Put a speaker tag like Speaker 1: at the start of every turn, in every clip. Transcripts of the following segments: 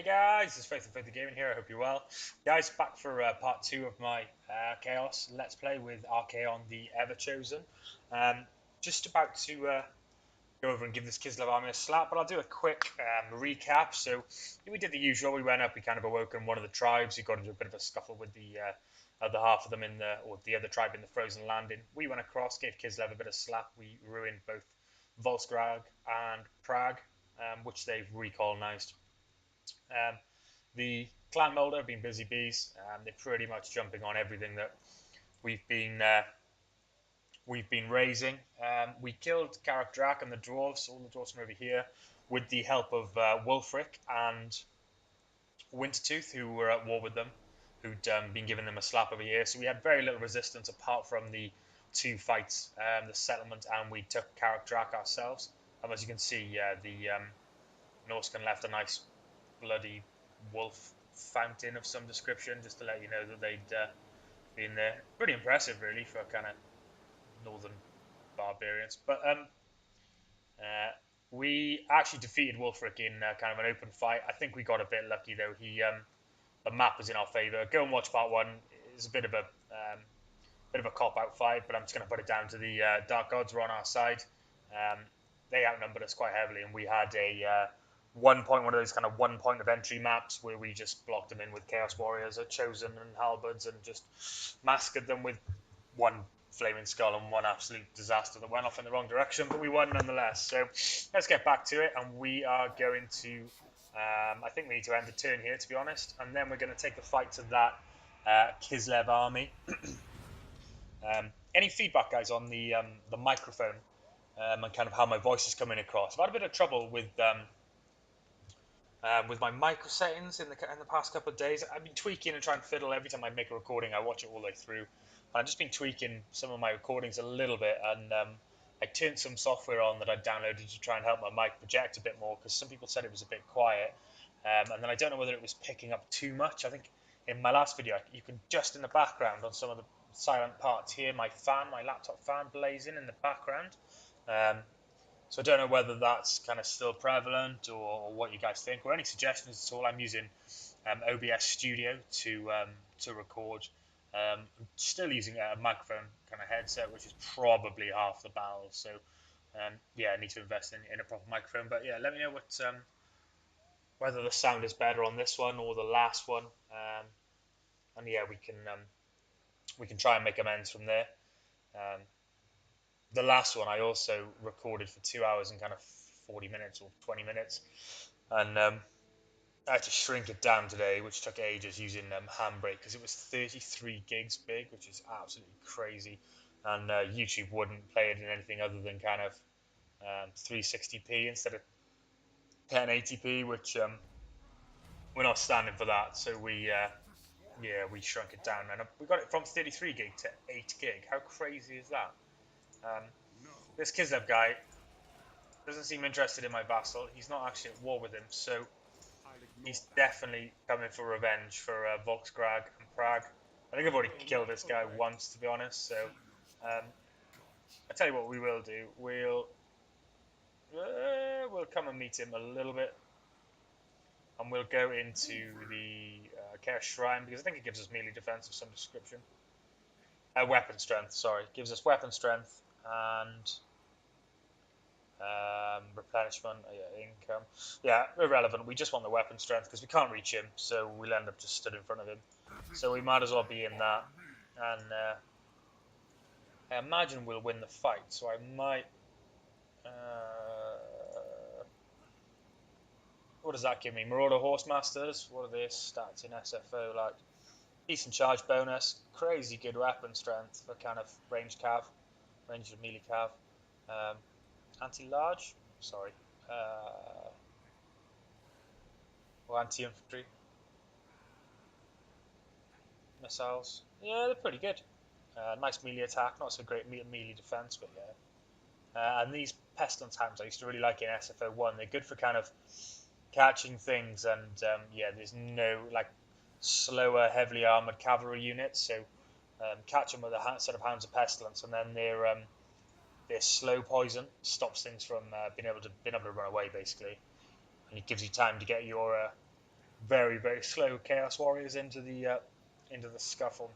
Speaker 1: Hey guys, it's Faith Gaming here. I hope you're well. Guys, back for part 2 of my Chaos Let's Play with RK on the Everchosen. Just about to go over and give this Kislev army a slap, but I'll do a quick recap. So we did the usual. We went up, we kind of awoken one of the tribes. We got into a bit of a scuffle with the other half of them or the other tribe in the frozen landing. We went across, gave Kislev a bit of slap. We ruined both Volsgrad and Prague, which they've recolonized. The clan Molder have been busy bees. They're pretty much jumping on everything that we've been raising. We killed Karak and the dwarves, all the dwarves from over here, with the help of Wulfric and Wintertooth, who were at war with them, who'd been giving them a slap over here. So we had very little resistance apart from the two fights, the settlement, and we took Karak ourselves. And as you can see, the Norscan left a nice bloody wolf fountain of some description, just to let you know that they'd been there. Pretty impressive, really, for kind of northern barbarians. But we actually defeated Wulfric in kind of an open fight. I think we got a bit lucky, though. The map was in our favour. Go and watch part 1. It's a bit of a cop-out fight, but I'm just going to put it down to the Dark Gods were on our side. They outnumbered us quite heavily, and we had one of those kind of one point of entry maps where we just blocked them in with Chaos Warriors, Chosen and Halberds, and just massacred them with one Flaming Skull and one absolute disaster that went off in the wrong direction, but we won nonetheless. So let's get back to it, and we are going to, I think we need to end the turn here, to be honest, and then we're going to take the fight to that Kislev army. Any feedback, guys, on the microphone and kind of how my voice is coming across? I've had a bit of trouble with my micro settings in the past couple of days. I've been tweaking and trying to fiddle. Every time I make a recording, I watch it all the way through. I've just been tweaking some of my recordings a little bit, and I turned some software on that I downloaded to try and help my mic project a bit more, because some people said it was a bit quiet, and then I don't know whether it was picking up too much. I think in my last video, you can just in the background on some of the silent parts hear my laptop fan blazing in the background. So I don't know whether that's kind of still prevalent or what you guys think, or any suggestions at all. I'm using OBS Studio to record. I'm still using a microphone kind of headset, which is probably half the battle. So yeah, I need to invest in a proper microphone. But yeah, let me know what whether the sound is better on this one or the last one. And yeah, we can try and make amends from there. The last one I also recorded for 2 hours and kind of 40 minutes or 20 minutes, and I had to shrink it down today, which took ages using Handbrake, because it was 33 gigs big, which is absolutely crazy, and YouTube wouldn't play it in anything other than kind of 360p instead of 1080p, which we're not standing for that. So we shrunk it down, and we got it from 33 gig to 8 gig. How crazy is that? This Kislev guy doesn't seem interested in my vassal. He's not actually at war with him, so he's definitely coming for revenge for Volksgrad and Prague. I think I've already killed this guy once, to be honest, so I tell you what we will do. We'll come and meet him a little bit, and we'll go into the Chaos Shrine, because I think it gives us melee defense of some description. Weapon strength, sorry. It gives us weapon strength and replenishment, income. Yeah, irrelevant. We just want the weapon strength because we can't reach him, so we'll end up just stood in front of him. So we might as well be in that. And I imagine we'll win the fight, so I might... what does that give me? Marauder Horsemasters? What are their stats in SFO like? Decent charge bonus, crazy good weapon strength for kind of ranged cav, ranged melee cav. Anti-large, sorry, or anti-infantry. Missiles, yeah, they're pretty good. Nice melee attack, not so great melee defense, but yeah. And these pestilence hounds I used to really like in SFO 1. They're good for kind of catching things, and yeah, there's no like slower, heavily armored cavalry units, so catch them with a set of Hounds of Pestilence, and then their slow poison stops things from being able to run away, basically, and it gives you time to get your very, very slow Chaos Warriors into the scuffle.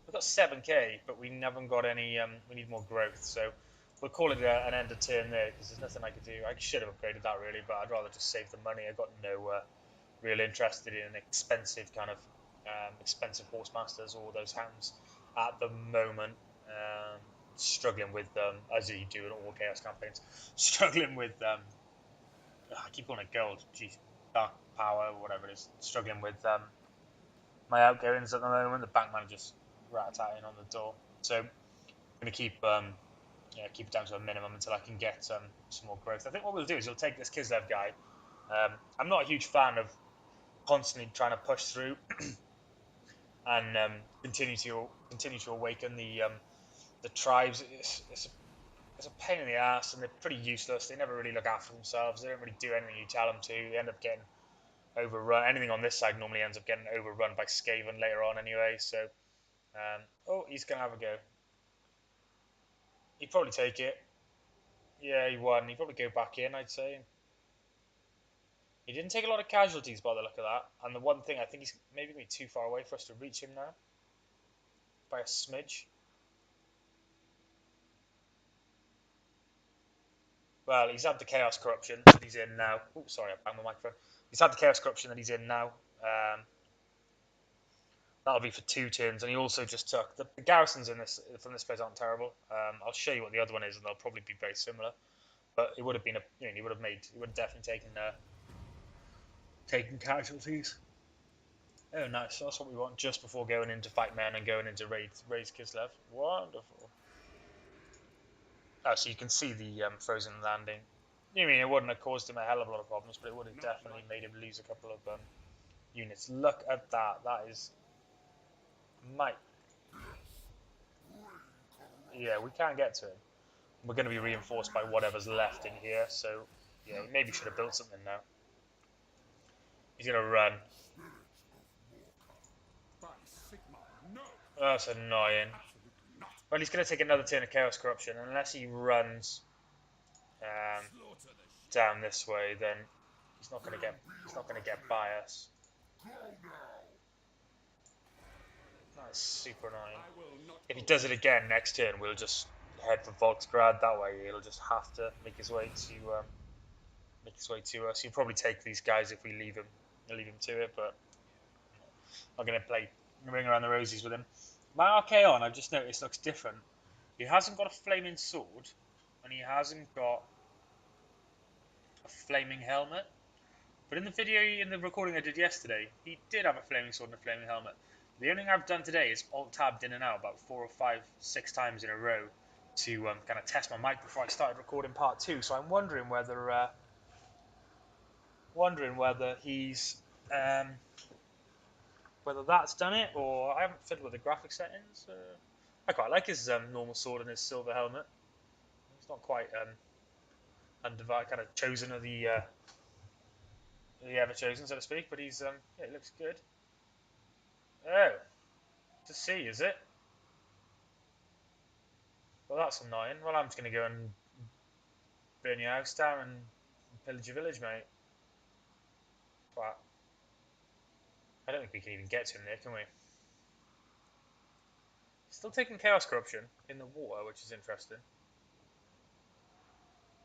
Speaker 1: We've got 7k, but we haven't got any. We need more growth, so we'll call it an end of turn there because there's nothing I could do. I should have upgraded that really, but I'd rather just save the money. I got no real interested in expensive kind of expensive horsemasters or those hounds at the moment. Struggling with them as you do in all chaos campaigns. Struggling with I keep calling it gold. Geez, dark power or whatever it is. Struggling with my outgoings at the moment. The bank manager's rat-a-tatting on the door, so I'm going to keep it down to a minimum until I can get some more growth. I think what we'll do is we'll take this Kislev guy. I'm not a huge fan of constantly trying to push through and continue to awaken the tribes. It's a pain in the ass, and they're pretty useless. They never really look after themselves. They don't really do anything you tell them to. They end up getting overrun. Anything on this side normally ends up getting overrun by Skaven later on anyway. So, oh, he's gonna have a go. He'd probably take it. Yeah, he won. He'd probably go back in, I'd say. He didn't take a lot of casualties by the look of that. And the one thing, I think he's maybe going to be too far away for us to reach him now. By a smidge. Well, he's had the Chaos Corruption that he's in now. Oh, sorry, I banged my microphone. He's had the Chaos Corruption that he's in now. That'll be for 2 turns, and he also just took the garrisons in this from this place aren't terrible. I'll show you what the other one is, and they'll probably be very similar. But it would have been he would have definitely taken casualties. Oh, nice. That's what we want just before going into fight men and going into raise Kislev. Wonderful. Oh, so you can see the frozen landing. You mean it wouldn't have caused him a hell of a lot of problems, but it would have definitely made him lose a couple of units. Look at that. That is... Yeah, we can't get to him. We're going to be reinforced by whatever's left in here, so... Yeah, he maybe should have built something now. He's going to run. Oh, that's annoying. Well, he's going to take another turn of Chaos Corruption, unless he runs down this way. Then he's not going to get by us. That's super annoying. If he does it again next turn, we'll just head for Volksgrad. That way, he'll just have to make his way to us. He'll probably take these guys if we leave him to it, but I'm going to play ring around the rosies with him. My Archaon, I've just noticed, looks different. He hasn't got a flaming sword, and he hasn't got a flaming helmet. But in the recording I did yesterday, he did have a flaming sword and a flaming helmet. The only thing I've done today is alt-tabbed in and out about 4 or 5, 6 times in a row to kind of test my mic before I started recording part 2. So I'm wondering whether he's whether that's done it, or I haven't fiddled with the graphic settings. I quite like his normal sword and his silver helmet. He's not quite undivided, kind of chosen of the ever chosen, so to speak. But he's yeah, it looks good. Oh, to see, is it? Well, that's annoying. Well, I'm just gonna go and burn your house down and pillage your village, mate. But I don't think we can even get to him there, can we? Still taking Chaos Corruption in the water, which is interesting.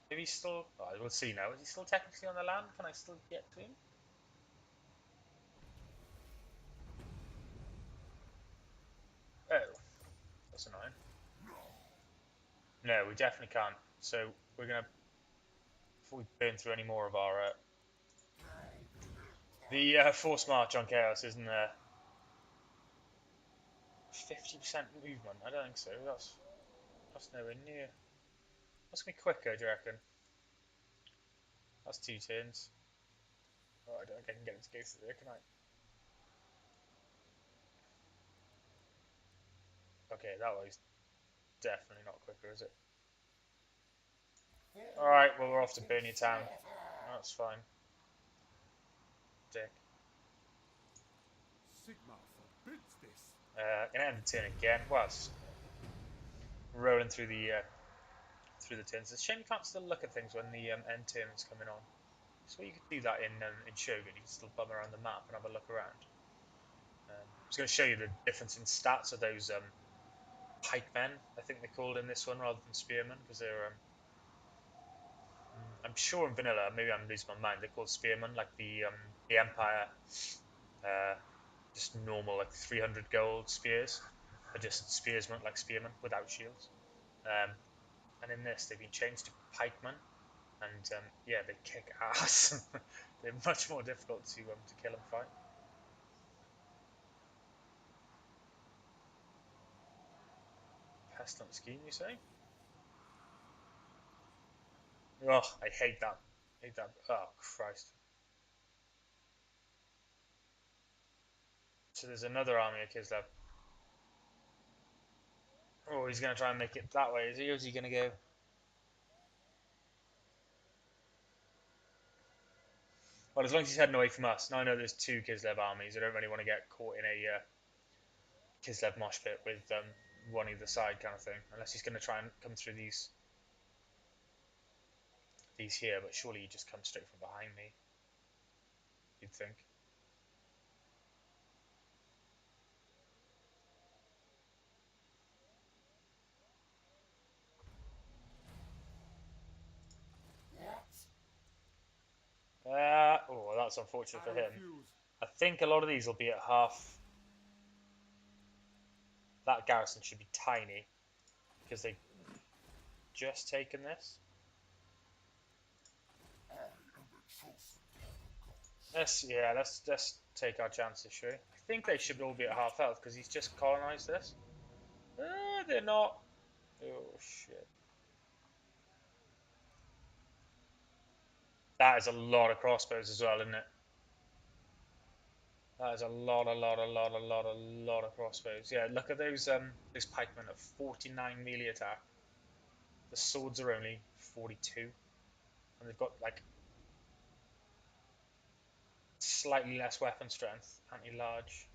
Speaker 1: If he's still... Oh, we'll see now. Is he still technically on the land? Can I still get to him? Oh. That's annoying. No, we definitely can't. So, we're going to... Before we burn through any more of our... The force march on Chaos isn't 50% movement. I don't think so. That's nowhere near. That's going to be quicker, do you reckon? That's 2 turns. Oh, I don't think I can get it to go through there, can I? Okay, that was definitely not quicker, is it? Alright, well, we're off to burn your town. That's fine. Dick. Gonna end the turn again. Well, it's rolling through the turns. It's a shame you can't still look at things when the end turn is coming on. So you could do that in Shogun. You can still bum around the map and have a look around. I was going to show you the difference in stats of those pikemen, I think they're called in this one, rather than spearmen, because they're I'm sure in vanilla, maybe I'm losing my mind, they're called spearmen, like the Empire, uh, just normal like 300 gold spears, are just spearsmen, like spearmen without shields. And in this, they've been changed to pikemen, and yeah, they kick ass. They're much more difficult to kill and fight. Pestilent scheme, you say? Oh, I hate that. Hate that. Oh Christ. So there's another army of Kislev. Oh, he's going to try and make it that way, is he? Or is he going to go? Well, as long as he's heading away from us. Now I know there's two Kislev armies. I don't really want to get caught in a Kislev mosh pit with one either side kind of thing. Unless he's going to try and come through these here. But surely he just comes straight from behind me, you'd think. Oh, that's unfortunate for him. I think a lot of these will be at half. That garrison should be tiny because they've just taken this. Let's take our chances, shall we? I think they should all be at half health because he's just colonized this. They're not. Oh shit! That is a lot of crossbows as well, isn't it? That is a lot of crossbows. Yeah, look at those pikemen at 49 melee attack. The swords are only 42, and they've got like slightly less weapon strength, anti-large.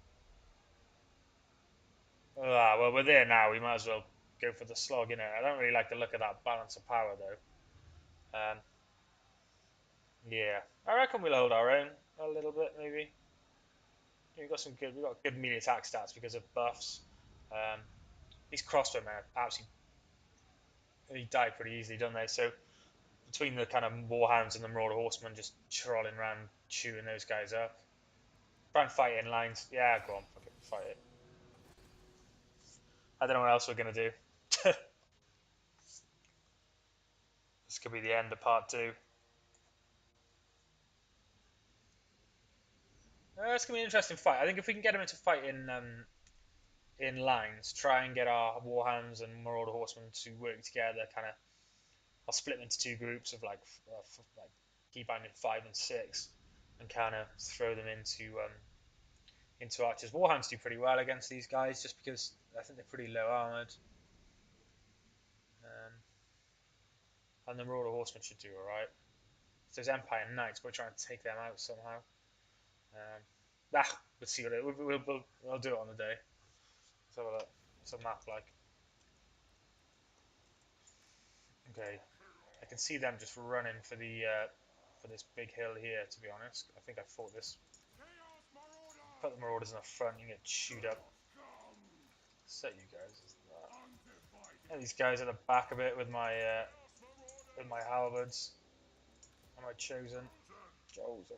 Speaker 1: Ah, well, we're there now. We might as well go for the slog, innit? I don't really like the look of that balance of power, though. Yeah, I reckon we'll hold our own a little bit, maybe. We've got good melee attack stats because of buffs. Um, these crossbowmen absolutely they die pretty easily, don't they? So between the kind of warhounds and the marauder horsemen just trolling around, chewing those guys up. Try and fight in lines. Yeah, go on, fuck it, fight it. I don't know what else we're gonna do. This could be the end of part two. It's gonna be an interesting fight. I think if we can get him into fight in lines, try and get our warhounds and marauder horsemen to work together. Kind of, I'll split them into two groups of like keep in 5 and 6, and kind of throw them into archers. Warhounds do pretty well against these guys just because I think they're pretty low armored. Um, and the Marauder Horsemen should do alright. So there's Empire Knights, we're trying to take them out somehow. We'll see what we'll do it on the day. Let's have a look. What's the map like? Okay, I can see them just running for this big hill here. To be honest, I think I fought this. Put the Marauders in the front, you get chewed up. Set you guys as that. Yeah, these guys at the back a bit with my halberds. Am I chosen? Chosen.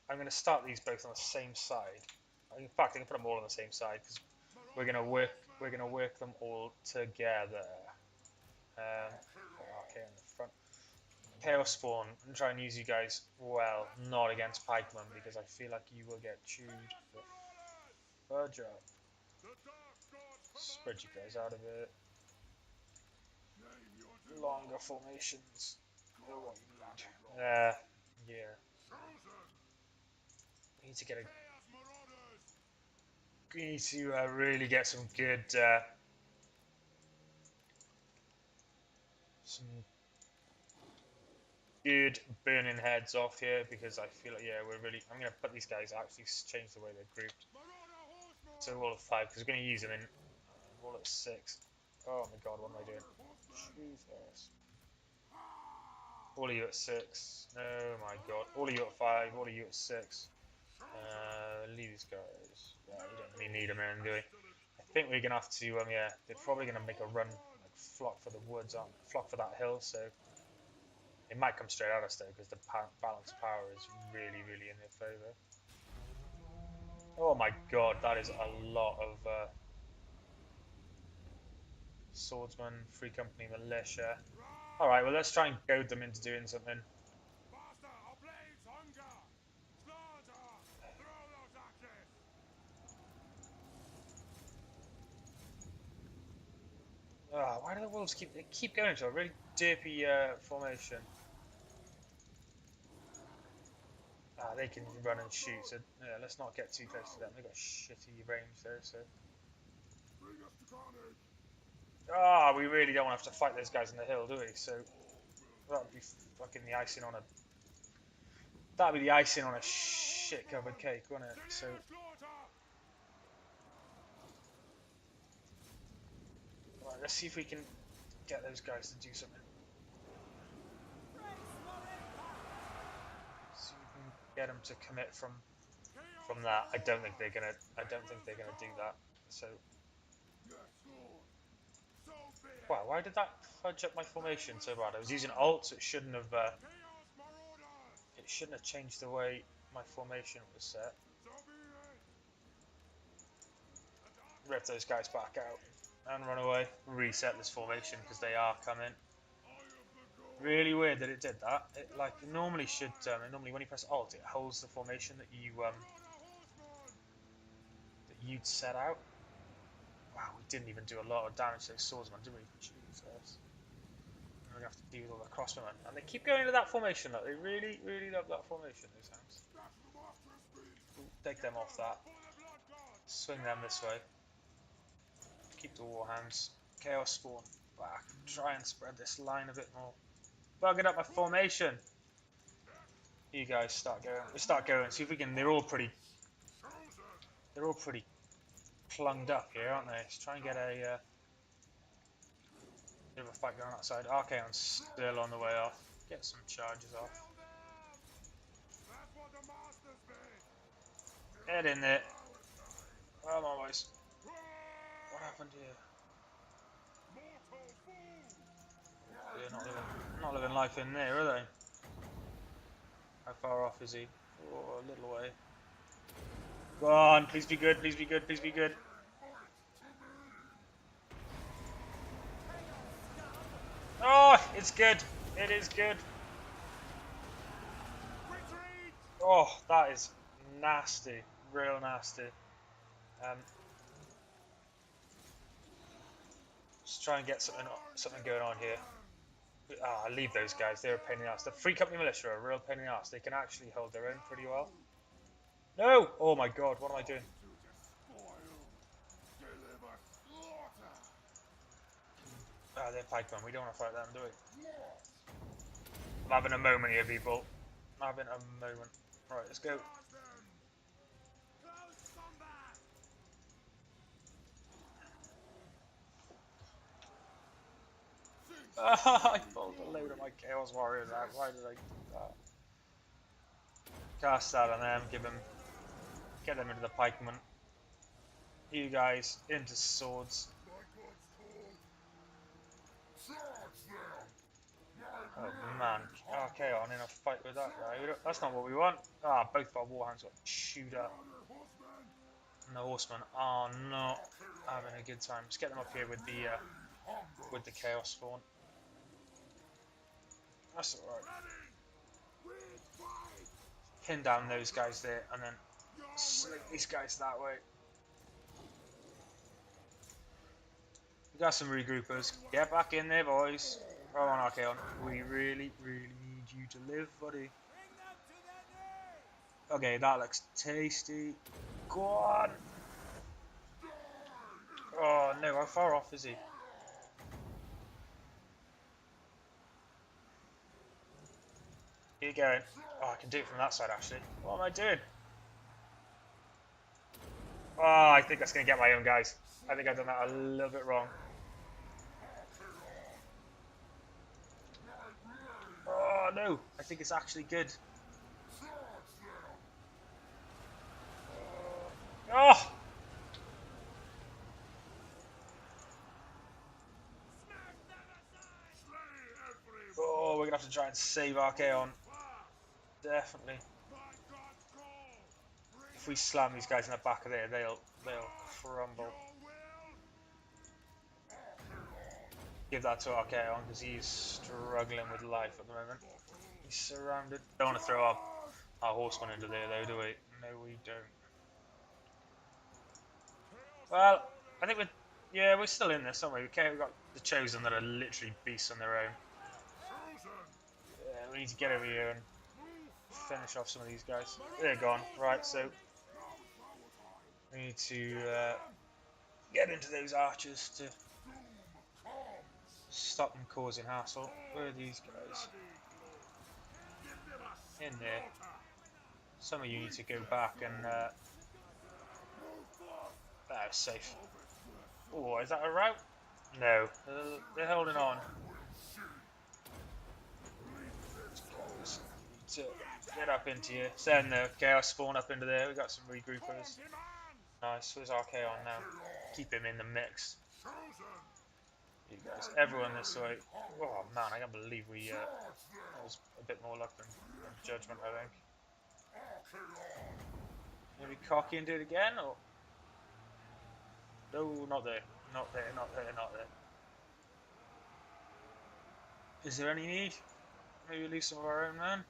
Speaker 1: I'm going to start these both on the same side. In fact, I can put them all on the same side because we're going to work them all together. Okay, in the front. Chaos Spawn. I'm going to try and use you guys well, not against pikemen because I feel like you will get chewed the fudge up. Spread you guys out a bit. Longer formations. Yeah. We need to get a. We need to really get some some good burning heads off here because I feel like I'm gonna put these guys actually change the way they're grouped. So wall of 5, because we're going to use them in wall of 6. Oh my god, what am I doing? Jesus. All of you at 6. Oh my god. All of you at 5. All of you at 6. Leave these guys. Yeah, we don't really need them in, do we? I think we're gonna have to. Yeah, they're probably gonna make a run, like flock for the woods, aren't they? Flock for that hill. So they might come straight at us though, because the balance of power is really, really in their favour. Oh my god, that is a lot of swordsmen, free company, militia. All right, well let's try and goad them into doing something. Oh, why do the wolves keep going to a really derpy formation? They can run and shoot, so yeah, let's not get too close to them. They've got shitty range there, so. We really don't want to have to fight those guys on the hill, do we? So that'd be fucking the icing on a. That'd be the icing on a shit-covered cake, wouldn't it? So. Right, let's see if we can get those guys to do something. See if we can get them to commit from that. I don't think they're gonna do that. So. Wow, why did that fudge up my formation so bad? I was using alt, so it shouldn't have changed the way my formation was set. Rip those guys back out and run away. Reset this formation because they are coming. Really weird that it did that. It like normally should. Normally when you press alt, it holds the formation that you'd set out. Wow, we didn't even do a lot of damage to those swordsmen, did we? Jesus. We're gonna have to deal with all the crossbowmen, and they keep going to that formation. Look, they really, really love that formation. Those hounds. Take them off that. Swing them this way. Keep the warhounds. Chaos spawn back. Try and spread this line a bit more. Bugging up my formation. You guys start going. We start going. See if we can. They're all pretty clunged up here, aren't they? Let's try and get a bit of a fight going on outside. Archaon's still on the way off. Get some charges off. Get in there. Come on, boys. What happened here? They're not living life in there, are they? How far off is he? Oh, a little way. Go on, please be good, please be good, please be good. Oh, it's good. It is good. Oh, that is nasty. Real nasty. Just try and get something going on here. Leave those guys. They're a pain in the ass. The free company militia are a real pain in the ass. They can actually hold their own pretty well. No! Oh my god, what am I doing? They're pikemen. We don't want to fight them, do we? I'm having a moment here, people. I'm having a moment. Right, let's go. I pulled a load of my Chaos Warriors out. Why did I do that? Cast that on them. Get them into the pikemen. You guys into swords. Oh man, Archaon in a fight with that guy. That's not what we want. Both of our warhounds got chewed up. And the horsemen are not having a good time. Let's get them up here with the chaos spawn. That's alright. Pin down those guys there and then sling these guys that way. We got some regroupers. Get back in there, boys. Come on, Archaon. We really, really need you to live, buddy. Okay, that looks tasty. Go on. Oh no, how far off is he? Keep going. Oh, I can do it from that side actually. What am I doing? Oh, I think that's going to get my own guys. I think I've done that a little bit wrong. Oh, no. I think it's actually good. Oh! Oh, we're going to have to try and save Archaon. Definitely. If we slam these guys in the back of there, they'll crumble. Give that to Archaon because he's struggling with life at the moment. He's surrounded. Don't want to throw our horseman into there though, do we? No, we don't. Well, I think we're still in this, aren't we? Okay, we've got the Chosen that are literally beasts on their own. Yeah, we need to get over here and finish off some of these guys. They're gone. Right, so we need to get into those archers to stop them causing hassle. Where are these guys? In there. Some of you need to go back and safe. Oh, is that a route? No, they're holding on. To get up into here. Send the Chaos spawn up into there. We got some regroupers. Nice. Where's Archaon now? Keep him in the mix. You guys, everyone this way. Oh man, I can't believe that was a bit more luck than judgment, I think. Maybe cocky and do it again, or no? Not there. Not there. Not there. Not there. Is there any need? Maybe leave some of our own men.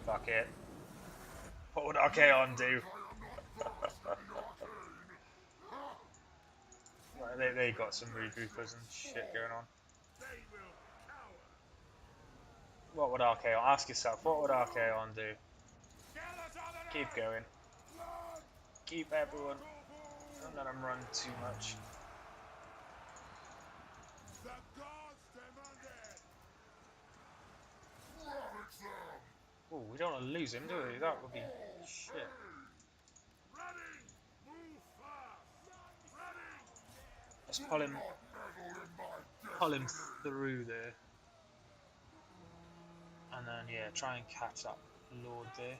Speaker 1: Fuck it. What would Archaon do? Right, they got some regroupers and shit going on. What would Archaon? Ask yourself, what would Archaon do? Keep going. Keep everyone. Don't let them run too much. Oh, we don't want to lose him, do we? That would be shit. Let's pull him through there. And then, yeah, try and catch that Lord there.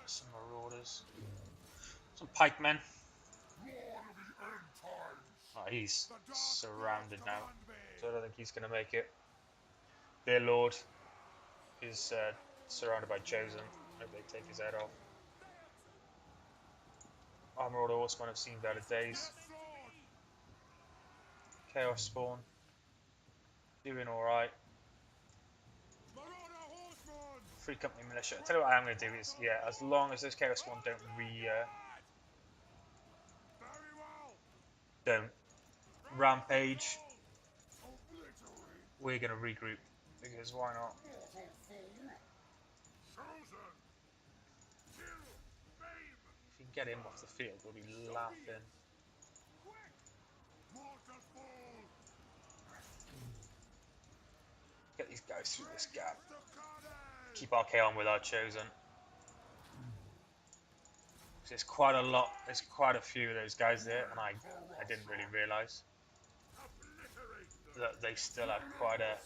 Speaker 1: Some Marauders. Some pikemen. Oh, he's surrounded now. So I don't think he's going to make it. Their Lord is surrounded by Chosen. Hope they take his head off. Our Marauder Horsemen have seen better days. Chaos Spawn. Doing alright. Free Company Militia. I'll tell you what I'm going to do is, yeah, as long as those Chaos Spawn don't rampage, we're going to regroup. Because why not? If you can get him off the field, we'll be laughing. Get these guys through this gap. Keep Archaon with our Chosen. There's quite a lot, there's quite a few of those guys there, and I didn't really realise that they still have quite a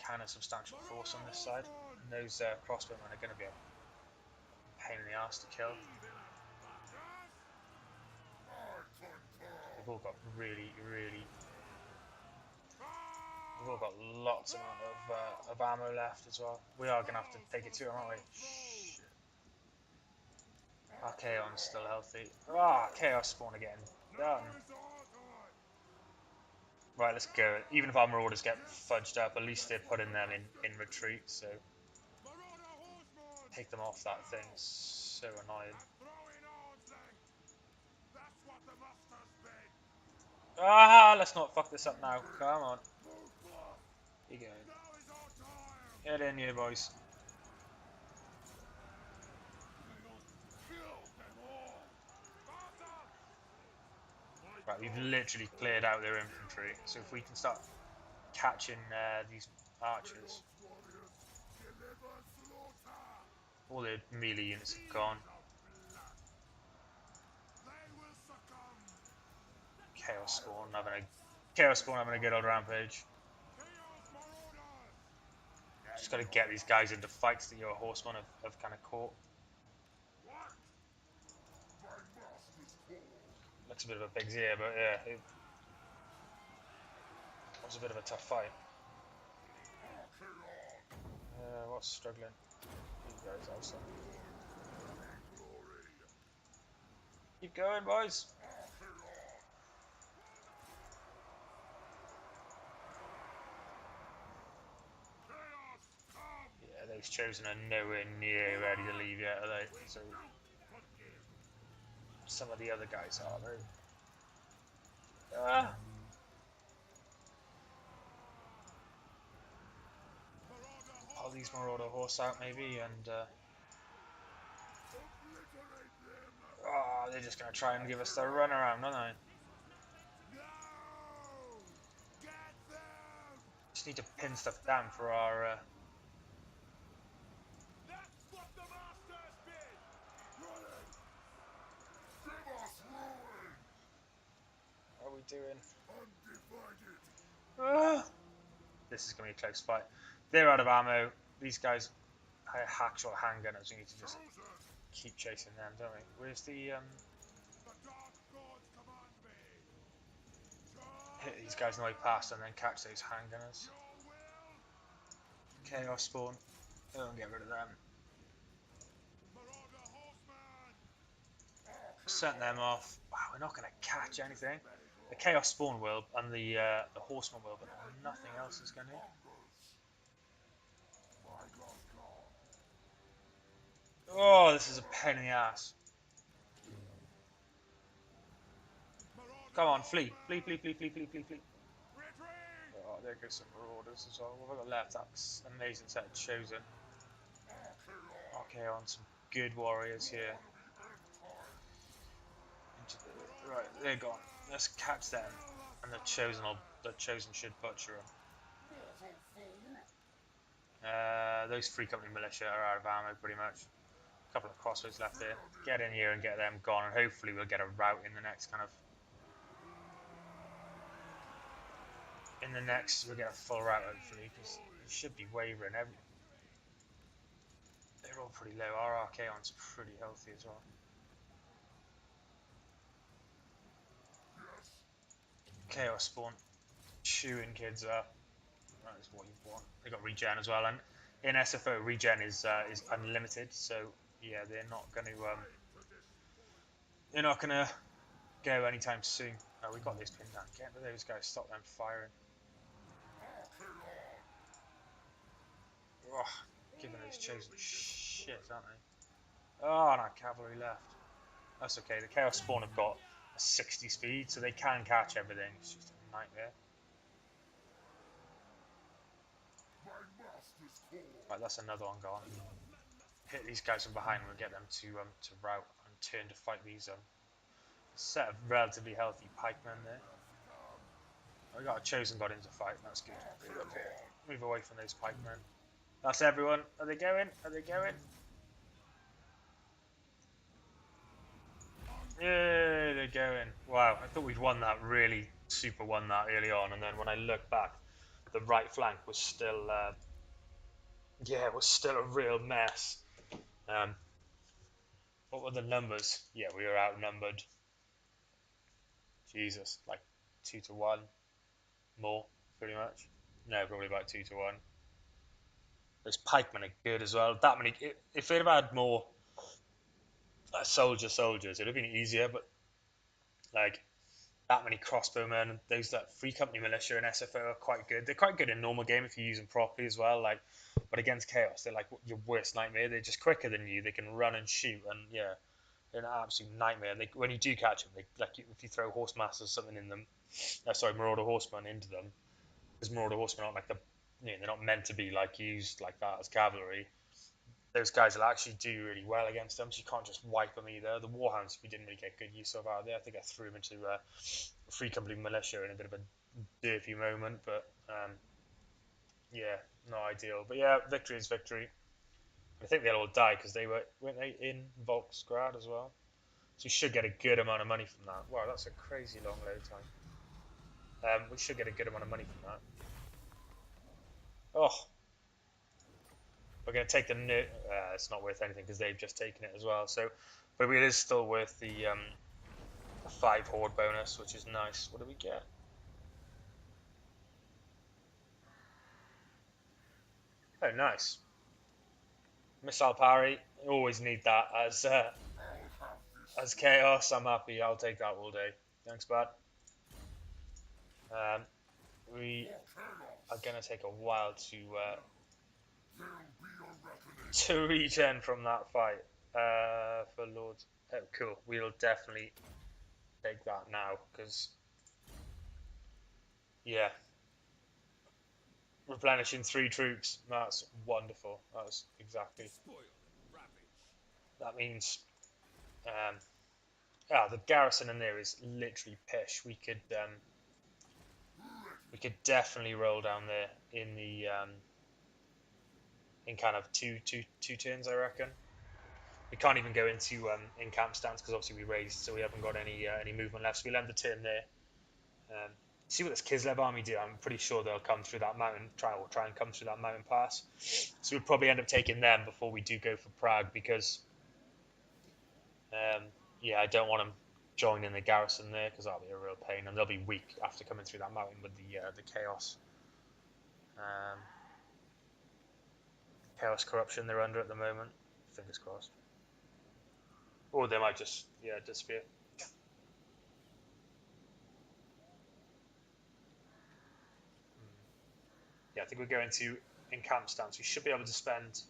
Speaker 1: kind of substantial force on this side. And those crossbowmen are going to be a pain in the arse to kill. They've all got we've all got lots of ammo left as well. We are going to have to take it to them, aren't we? Shit. Archaon's still healthy. Ah, Chaos Spawn again. Done. Right, let's go. Even if our Marauders get fudged up, at least they're putting them in retreat, so take them off that thing. So annoying. Ah, let's not fuck this up now. Come on. You go. Get in here, boys. Right, we've literally cleared out their infantry, so if we can start catching these archers. All the melee units have gone. Chaos Spawn having a good old rampage. Just got to get these guys into fights that your horsemen have kind of caught. Looks a bit of a pig's ear, but yeah, it was a bit of a tough fight. What's struggling? These guys also. Keep going, boys. Yeah, those chosen are nowhere near ready to leave yet, are they? So some of the other guys are though. Pull these Marauder horse out maybe, and they're just gonna try and give us the run around, aren't they? Just need to pin stuff down for our. What are we doing? This is gonna be a close fight. They're out of ammo. These guys have actual handgunners. We need to just keep chasing them, don't we? Where's the hit these guys on the way past and then catch those handgunners. Chaos Spawn. Don't get rid of them. Sent them off. Wow, we're not going to catch anything. The Chaos Spawn will, and the Horseman will, but nothing else is going to. Oh, this is a pain in the ass. Come on, flee. Flee, flee, flee, flee, flee, flee, flee. Oh, there goes some Marauders as well. What have I got left? That's an amazing set of Chosen. Okay, on some good warriors here. Right, they're gone. Let's catch them, and the Chosen should butcher them. Those Free Company militia are out of ammo pretty much. A couple of crossbows left there. Get in here and get them gone, and hopefully we'll get a rout in the next kind of. In the next, we'll get a full rout hopefully, because it should be wavering. They're all pretty low. Our Archaon's pretty healthy as well. Chaos Spawn, chewing kids up. That is what you want. They got regen as well, and in SFO regen is unlimited. So yeah, they're not gonna go anytime soon. Oh, we got this pinned down. Get to those guys. Stop them firing. Oh, giving those Chosen shit, aren't they? Oh, no, cavalry left. That's okay. The Chaos Spawn have got a 60 speed, so they can catch everything. It's just a nightmare. Right, that's another one gone. Hit these guys from behind. We'll get them to rout and turn to fight these set of relatively healthy pikemen there. We got a Chosen got into fight. That's good. Move up here. Move away from those pikemen. That's everyone. Are they going? Are they going? Yeah, they're going. Wow, I thought we'd won that, really super won that early on, and then when I look back, the right flank was still, it was still a real mess. What were the numbers? Yeah, we were outnumbered. Jesus, like 2-1 more, pretty much. No, probably about 2-1. Those pikemen are good as well. That many. If they'd have had more soldiers, it'd have been easier. But like that many crossbowmen, those that Free Company militia and SFO are quite good. They're quite good in normal game if you use them properly as well. Like, but against Chaos, they're like your worst nightmare. They're just quicker than you. They can run and shoot, and yeah, they're an absolute nightmare. And when you do catch them, if you throw Horsemaster or something in them, Marauder Horsemen into them, because Marauder Horsemen aren't like they're not meant to be like used like that as cavalry. Those guys will actually do really well against them, so you can't just wipe them either. The Warhounds we didn't really get good use of out there. I think I threw them into Free Company militia in a bit of a derpy moment, but Yeah, not ideal. But yeah, victory is victory. I think they'll all die because weren't they in Volksgrad as well? So we should get a good amount of money from that. Wow, that's a crazy long load time. We should get a good amount of money from that. Oh, we're going to take the it's not worth anything because they've just taken it as well. So, but it is still worth the 5 horde bonus, which is nice. What do we get? Oh, nice. Missile parry. Always need that as chaos. I'm happy. I'll take that all day. Thanks, bud. Um, we are going to take a while to regen from that fight. For Lords. Oh, cool. We'll definitely take that now because yeah, replenishing 3 troops. That's wonderful. That's exactly. That means the garrison in there is literally pish. We could definitely roll down there in the in kind of two turns, I reckon. We can't even go into in camp stance because obviously we raised, so we haven't got any movement left. So we'll end the turn there. Um, see what this Kislev army do. I'm pretty sure they'll come through that mountain. Try and come through that mountain pass. So we'll probably end up taking them before we do go for Prague because yeah, I don't want them joining the garrison there because that'll be a real pain, and they'll be weak after coming through that mountain with the chaos. Um, chaos corruption they're under at the moment. Fingers crossed. Or they might just disappear. Yeah, I think we're going to encamp stance. We should be able to spend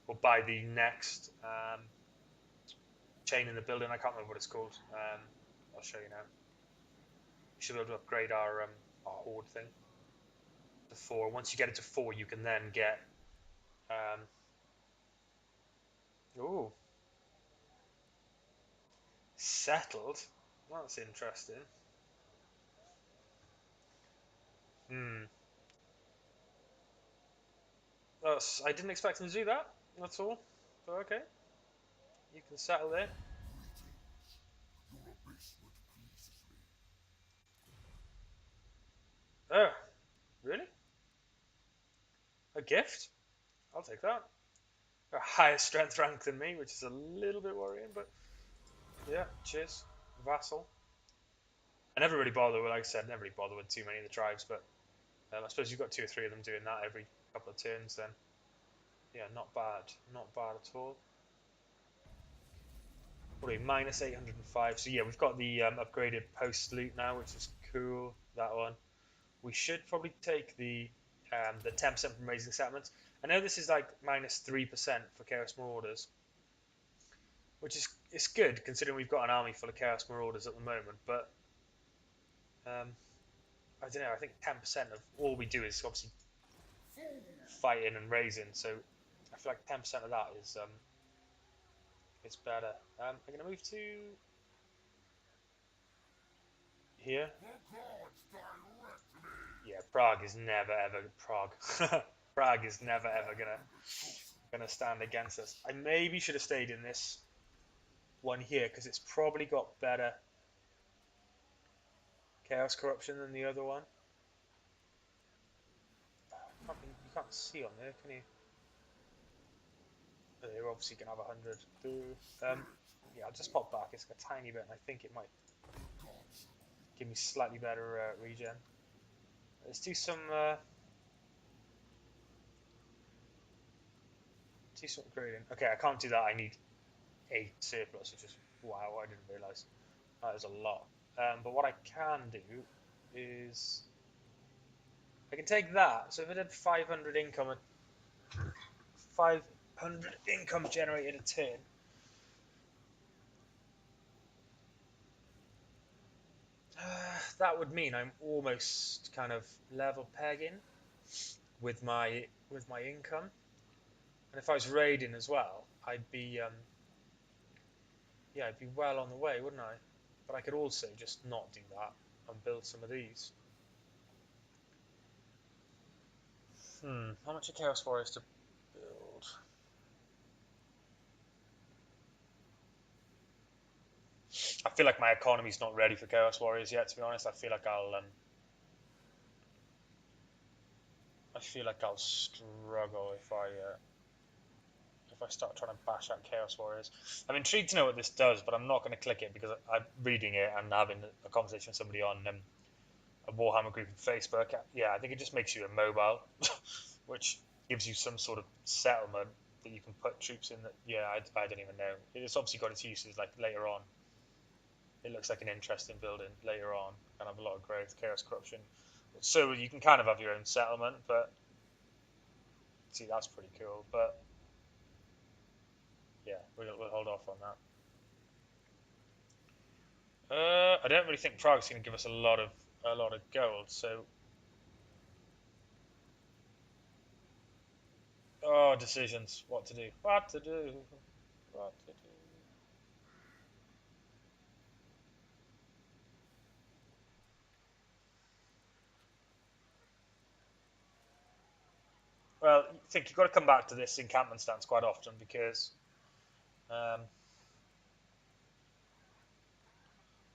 Speaker 1: or buy the next chain in the building. I can't remember what it's called. I'll show you now. We should be able to upgrade our horde thing to 4. Once you get it to 4, you can then get ooh, settled. That's interesting. Hmm. I didn't expect them to do that. That's all. But okay, you can settle there. Oh, really? A gift? I'll take that. A higher strength rank than me, which is a little bit worrying, but yeah, cheers. Vassal. I never really bother with, like I said, never really bother with too many of the tribes, but I suppose you've got 2 or 3 of them doing that every couple of turns, then yeah, not bad. Not bad at all. What are we, minus 805? So yeah, we've got the upgraded post loot now, which is cool, that one. We should probably take the 10% from raising settlements. I know this is like minus 3% for Chaos Marauders, which is it's good considering we've got an army full of Chaos Marauders at the moment. But I don't know. I think 10% of all we do is obviously fighting and raising. So I feel like 10% of that is better. I'm going to move to here. Yeah, Prague is never ever Prague. Prague is never ever gonna stand against us. I maybe should have stayed in this one here because it's probably got better chaos corruption than the other one. You can't see on there, can you? Oh, you're obviously gonna have 100. Yeah, I'll just pop back. It's a tiny bit, and I think it might give me slightly better regen. Let's do some upgrading. Okay, I can't do that. I need 8 surplus, which is wow. I didn't realise that is a lot. But what I can do is I can take that. So if I did 500 income, 500 income generated a turn. That would mean I'm almost kind of level pegging with my income, and if I was raiding as well, I'd be yeah, I'd be well on the way, wouldn't I? But I could also just not do that and build some of these. How much are Chaos Warriors to build? I feel like my economy's not ready for Chaos Warriors yet, to be honest. I feel like I'll struggle if I start trying to bash out Chaos Warriors. I'm intrigued to know what this does, but I'm not going to click it because I'm reading it and having a conversation with somebody on a Warhammer group on Facebook. Yeah, I think it just makes you immobile, which gives you some sort of settlement that you can put troops in. That I don't even know. It's obviously got its uses like later on. It looks like an interesting building later on. Kind of a lot of growth, chaos, corruption. So you can kind of have your own settlement, but see that's pretty cool. But yeah, we'll hold off on that. I don't really think Prague's going to give us a lot of gold. So, decisions. What to do? What to do? What to do? Well, I think you've got to come back to this encampment stance quite often because, um,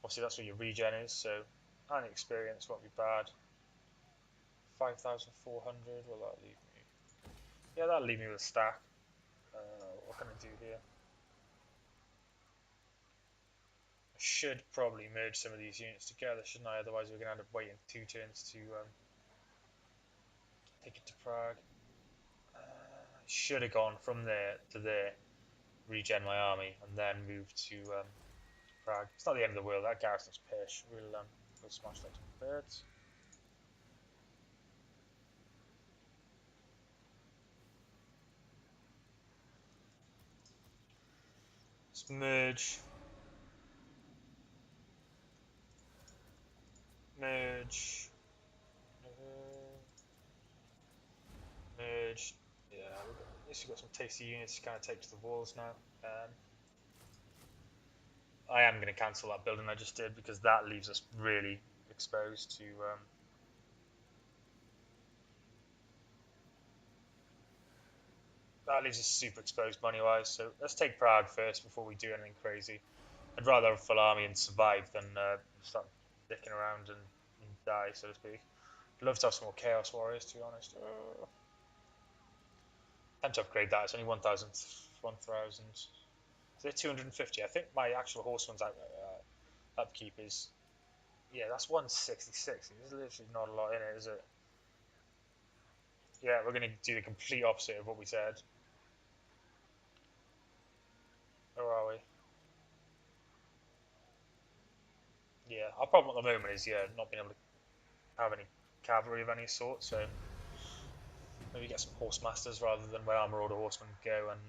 Speaker 1: obviously that's where your regen is. So, any experience won't be bad. 5,400. Will that leave me? Yeah, that'll leave me with a stack. What can I do here? I should probably merge some of these units together, shouldn't I? Otherwise, we're going to end up waiting 2 turns to take it to Prague. Should have gone from there to there, regen my army, and then move to Prague. It's not the end of the world. That garrison's pish. We'll smash that to birds. Let's merge. Merge. Merge. Yeah, at least we've got some tasty units to kind of take to the walls now. I am going to cancel that building I just did because that leaves us really exposed to. That leaves us super exposed money wise. So let's take Prague first before we do anything crazy. I'd rather have a full army and survive than start dicking around and die, so to speak. I'd love to have some more Chaos Warriors, to be honest. Time to upgrade that. It's only 1,000. 1,000. Is it 250? I think my actual horseman's upkeep is. Yeah, that's 166. There's literally not a lot in it, is it? Yeah, we're going to do the complete opposite of what we said. Where are we? Yeah, our problem at the moment is, not being able to have any cavalry of any sort, so maybe get some horse masters rather than where armor order horsemen go, and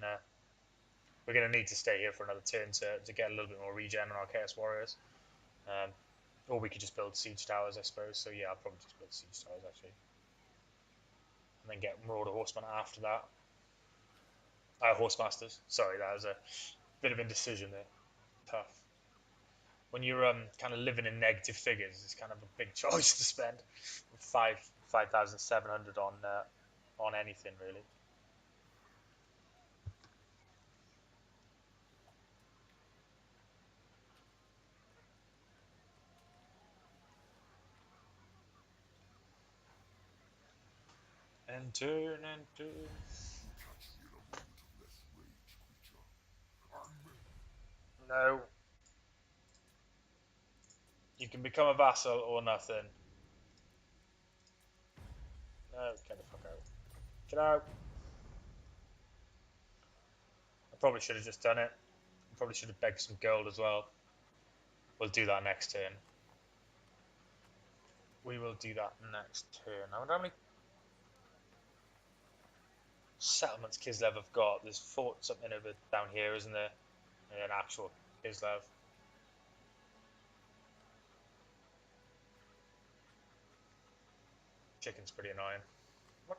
Speaker 1: we're going to need to stay here for another turn to get a little bit more regen on our Chaos Warriors. Or we could just build siege towers, I suppose. So yeah, I'll probably just build siege towers actually, and then get Marauder Horsemen after that. Horse Masters. Sorry, that was a bit of indecision there. Tough. When you're kind of living in negative figures, it's kind of a big choice to spend 5,700 on anything really. And turn and turn. No. You can become a vassal or nothing. No, get the fuck out. Get out. I probably should have just done it. I probably should have begged some gold as well. We'll do that next turn. We will do that next turn. I wonder how many settlements Kislev have got. There's fort something over down here, isn't there? And an actual Kislev. Chicken's pretty annoying. I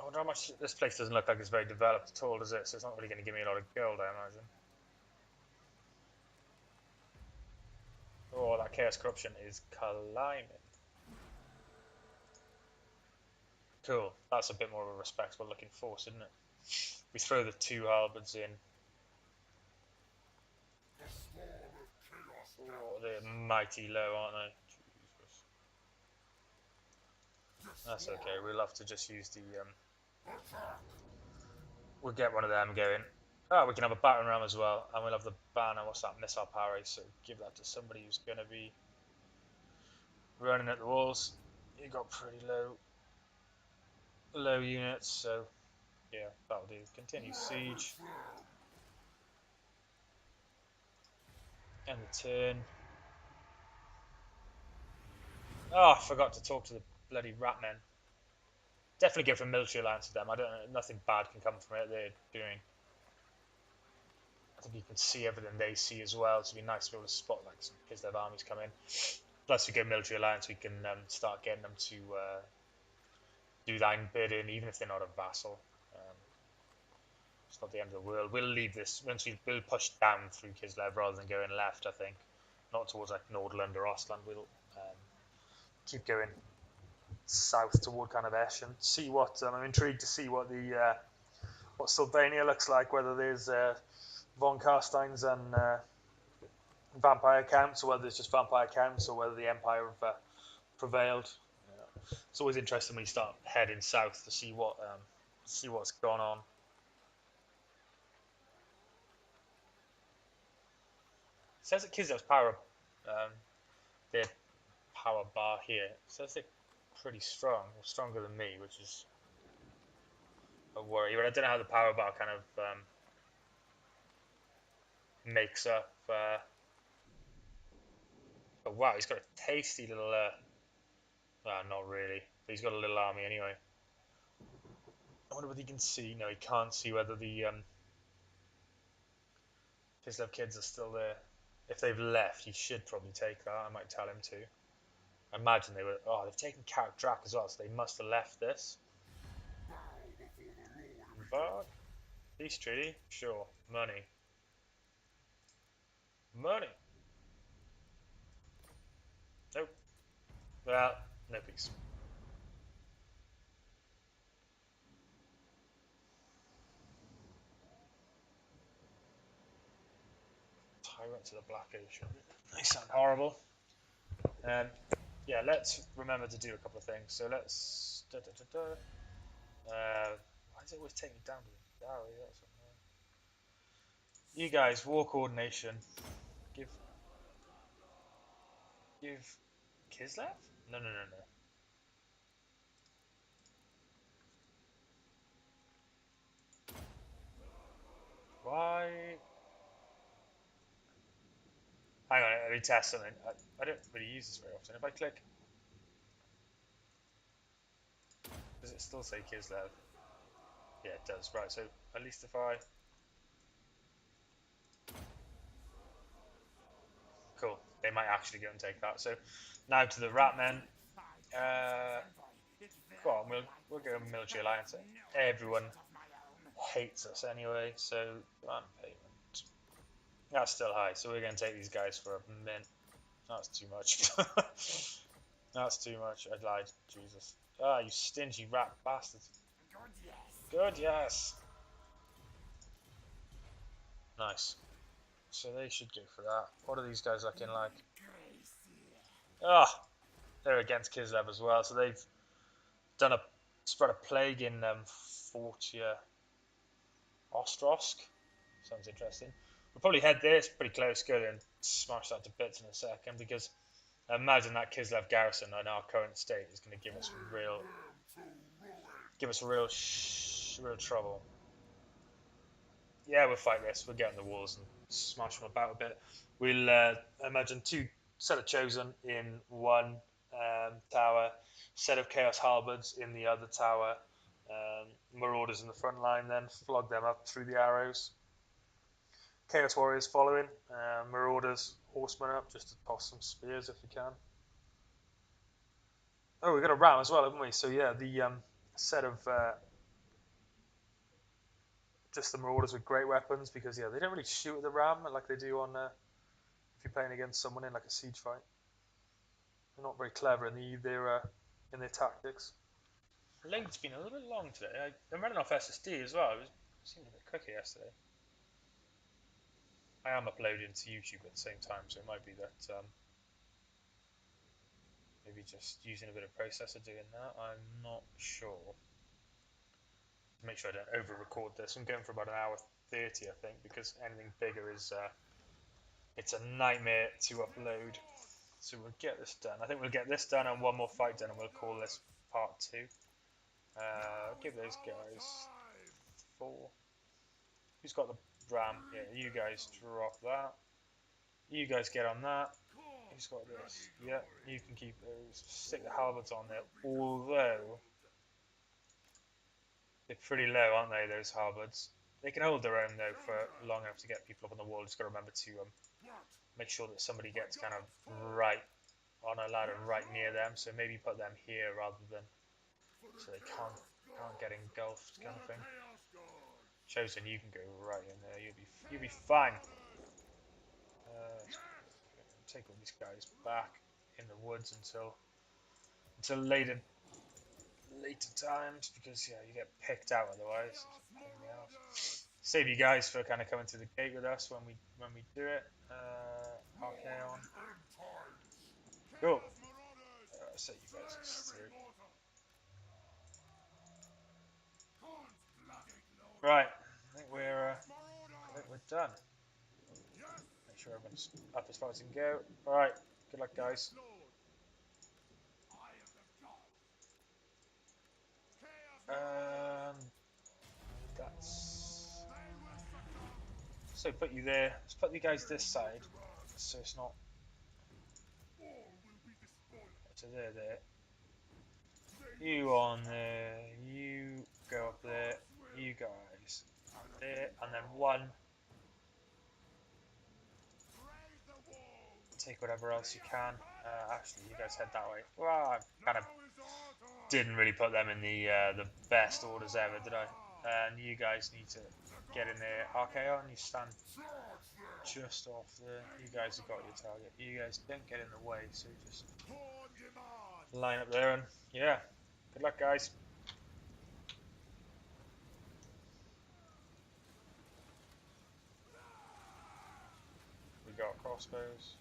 Speaker 1: wonder how much. This place doesn't look like it's very developed at all, does it? So it's not really going to give me a lot of gold, I imagine. Oh, that chaos corruption is climbing. Cool. That's a bit more of a respectable looking force, isn't it? We throw the 2 halberds in. Oh, they're mighty low, aren't they? Jesus. That's okay. We'll have to just use the. We'll get one of them going. Oh, we can have a battering ram as well, and we'll have the banner. What's that? Missile power. So give that to somebody who's going to be running at the walls. You got pretty low units, so yeah, that'll do. Continue siege. End the turn. Oh, I forgot to talk to the bloody rat men. Definitely go for military alliance with them. I don't know, nothing bad can come from it. They're doing. I think you can see everything they see as well. So it'd be nice to be able to spot like some Kislev armies come in. Plus, we go military alliance, we can start getting them to do thine bidding, even if they're not a vassal. It's not the end of the world. We'll leave this once we'll push down through Kislev rather than going left. I think not towards like Nordland or Ostland. We'll keep going south toward kind of Esch and see what. I'm intrigued to see what the what Sylvania looks like. Whether there's von Carsteins and vampire counts, or whether it's just vampire counts, or whether the Empire have prevailed. It's always interesting when you start heading south to see what's gone on. It says that Kislev's power, their power bar here, it says they're pretty strong, or stronger than me, which is a worry. But I don't know how the power bar kind of makes up. But wow, he's got a tasty little. Not really. But he's got a little army anyway. I wonder whether he can see. No, he can't see whether the Kislev kids are still there. If they've left, he should probably take that. I might tell him to. I imagine they were. Oh, they've taken Carrick Drac as well, so they must have left this. But peace treaty, sure. Money. Money. Nope. Well, no peace. Tyrant to the Black Ocean. They sound horrible. Yeah, let's remember to do a couple of things. So let's. Why is it always taking me down to the gallery? That's you guys, war coordination. Give Kislev? No. Why? Hang on, let me test something. I don't really use this very often. If I click, does it still say Kislev? Yeah, it does. Right, so at least if I... Cool. They might actually go and take that. So now to the Ratmen. Go on, we'll go military alliance. Everyone hates us anyway, so demand payment. That's still high, so we're going to take these guys for a mint. That's too much. That's too much. I lied. Jesus. Ah, you stingy rat bastards. Good, yes. Nice. So they should go for that. What are these guys looking like? Ah, they're against Kislev as well. So they've done a spread a plague in Fortia Ostrosk. Sounds interesting. We'll probably head there. It's pretty close. Go and smash that to bits in a second, because I imagine that Kislev garrison in our current state is going to give us real trouble. Yeah, we'll fight this. We'll get on the walls and smash them about a bit. We'll imagine 2 set of chosen in one tower, set of chaos halberds in the other tower, marauders in the front line, then flog them up through the arrows. Chaos warriors following, marauders, horsemen up, just to toss some spears if we can. Oh, we've got a ram as well, haven't we? So yeah, the set of just the marauders with great weapons, because yeah, they don't really shoot at the ram like they do on if you're playing against someone in like a siege fight. They're not very clever in their tactics. Load's been a little bit long today. I'm running off SSD as well. It seemed a bit quicker yesterday. I am uploading to YouTube at the same time, so it might be that maybe just using a bit of processor doing that. I'm not sure. Make sure I don't over-record this. I'm going for about an hour 30, I think, because anything bigger is it's a nightmare to upload. So we'll get this done. I think we'll get this done and one more fight done, and we'll call this part 2. Give those guys 4. Who's got the ram? Yeah, you guys drop that. You guys get on that. Who's got this? Yeah, you can keep those. Stick the halberds on there. Although they're pretty low, aren't they? Those halberds. They can hold their own though for long enough to get people up on the wall. Just got to remember to make sure that somebody gets kind of right on a ladder right near them. So maybe put them here rather than so they can't get engulfed, kind of thing. Chosen, you can go right in there. You'll be fine. Take all these guys back in the woods until later times, because yeah, you get picked out otherwise. Save you guys for kind of coming to the gate with us when we do it. Okay, on. Cool. Set you guys through. Right. I think we're done. Make sure everyone's up as far as you can go. All right. Good luck, guys. That's so put you there. Let's put you guys this side, so it's not. So there. You on there. You go up there. You guys there, and then one. Take whatever else you can. Actually, you guys head that way. Well, I kind of didn't really put them in the best orders ever, did I? And you guys need to get in there. RKO, and you stand just off there. You guys have got your target. You guys don't get in the way, so just line up there and yeah. Good luck, guys. We got crossbows.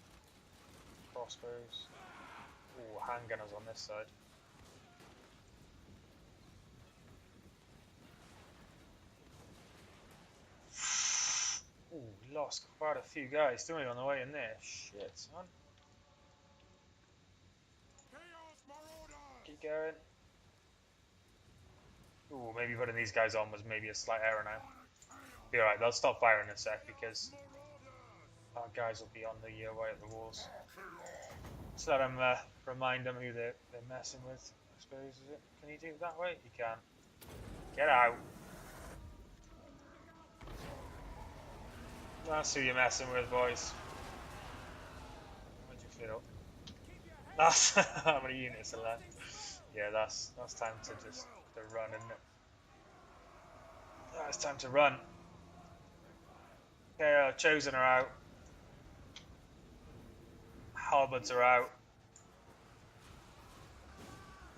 Speaker 1: Ooh, handgunners on this side. Ooh, we lost quite a few guys, didn't we, on the way in there? Shit, son. Keep going. Ooh, maybe putting these guys on was maybe a slight error now. Be alright, they'll stop firing in a sec because our guys will be on the way at the walls. Just let them remind them who they're messing with, I suppose, is it? Can you do it that way? You can. Get out. That's who you're messing with, boys. How do you feel? That's how many units are left. Yeah, that's time to just run, isn't it? It's time to run. Okay, Chosen are out. Halberds are out.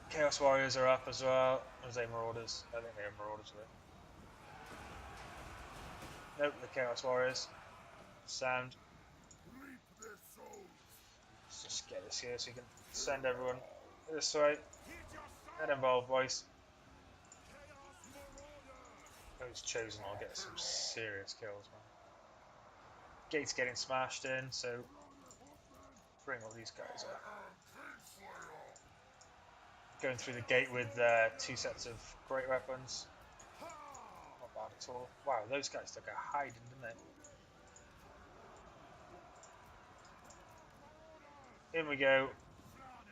Speaker 1: Chaos Warriors are up as well. Or was they Marauders? I think they were Marauders. Nope, the Chaos Warriors. Sound. Let's just get this here so you can send everyone this way. Get involved, boys. Those Chosen will get some serious kills, man. Gate's getting smashed in, so bring all these guys up. Going through the gate with 2 sets of great weapons. Not bad at all. Wow, those guys took a hiding, didn't they? In we go.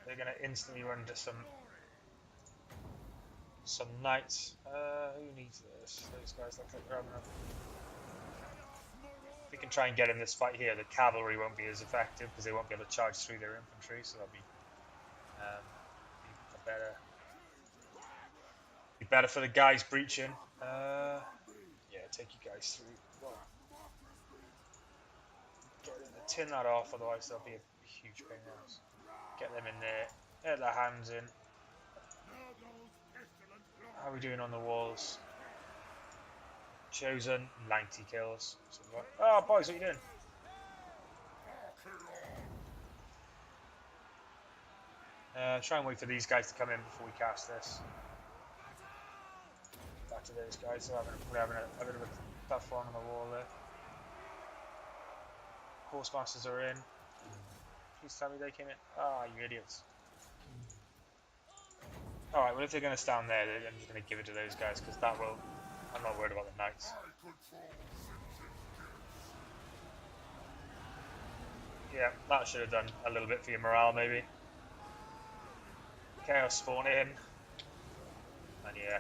Speaker 1: They're going to instantly run into some knights. Who needs this? Those guys look like they're having a... If we can try and get in this fight here, the cavalry won't be as effective because they won't be able to charge through their infantry, so that'll be better for the guys breaching. Yeah, take you guys through. Tin that off, otherwise there'll be a huge pain in the ass. Get them in there. Get their hands in. How are we doing on the walls? Chosen, 90 kills. Oh, boys, what are you doing? Try and wait for these guys to come in before we cast this. Back to those guys. We're having a bit of a tough one on the wall there. Horsemasters are in. Please tell me they came in. Ah, you idiots. Alright, well if they're going to stand there, I'm just going to give it to those guys, because that will... I'm not worried about the knights. Yeah, that should have done a little bit for your morale, maybe. Chaos spawn in. And yeah.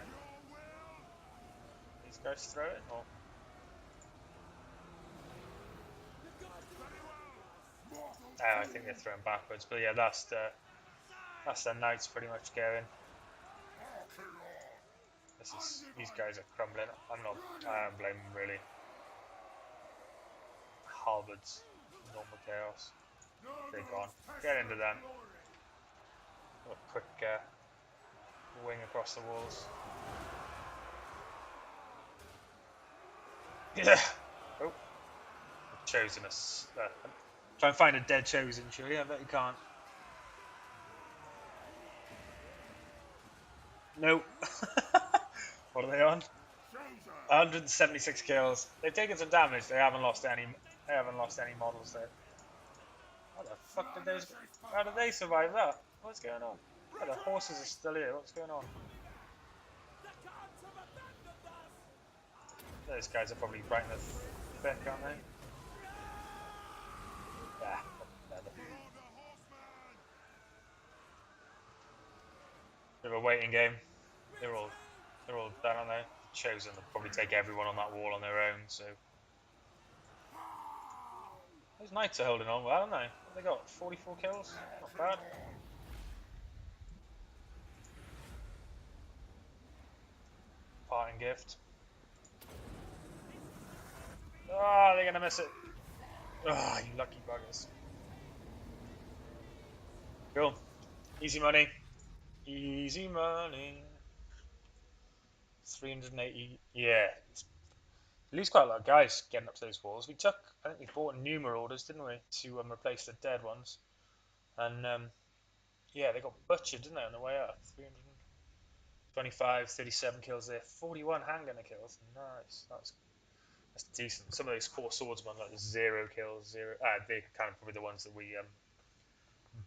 Speaker 1: These guys throw it, or... Oh, I think they're throwing backwards, but yeah, that's the knights pretty much going. These guys are crumbling. I don't blame them really. Halberds, normal chaos. They're gone. Get into them. A quick wing across the walls. Yeah. Oh, chosen us. Try and find a dead chosen, sure. Yeah, I bet you can't. Nope. What are they on? 176 kills. They've taken some damage. They haven't lost any. They haven't lost any models there. What the fuck did those? How did they survive that? What's going on? Oh, the horses are still here. What's going on? Those guys are probably right in the thick, aren't they? Yeah. Bit of a waiting game. They're all done, aren't they? Chosen to probably take everyone on that wall on their own. So those knights are holding on well, aren't they? They got 44 kills. Not bad. Parting gift. Ah, oh, they're gonna miss it. Ah, oh, you lucky buggers. Cool. Easy money. Easy money. 380. Yeah. At least quite a lot of guys getting up to those walls. I think we bought new marauders, didn't we, to replace the dead ones. And yeah, they got butchered, didn't they, on the way up? 325, 37 kills there, 41 handgunner kills. Nice. That's decent. Some of those poor swordsmen, like 0 kills, 0. They're kind of probably the ones that we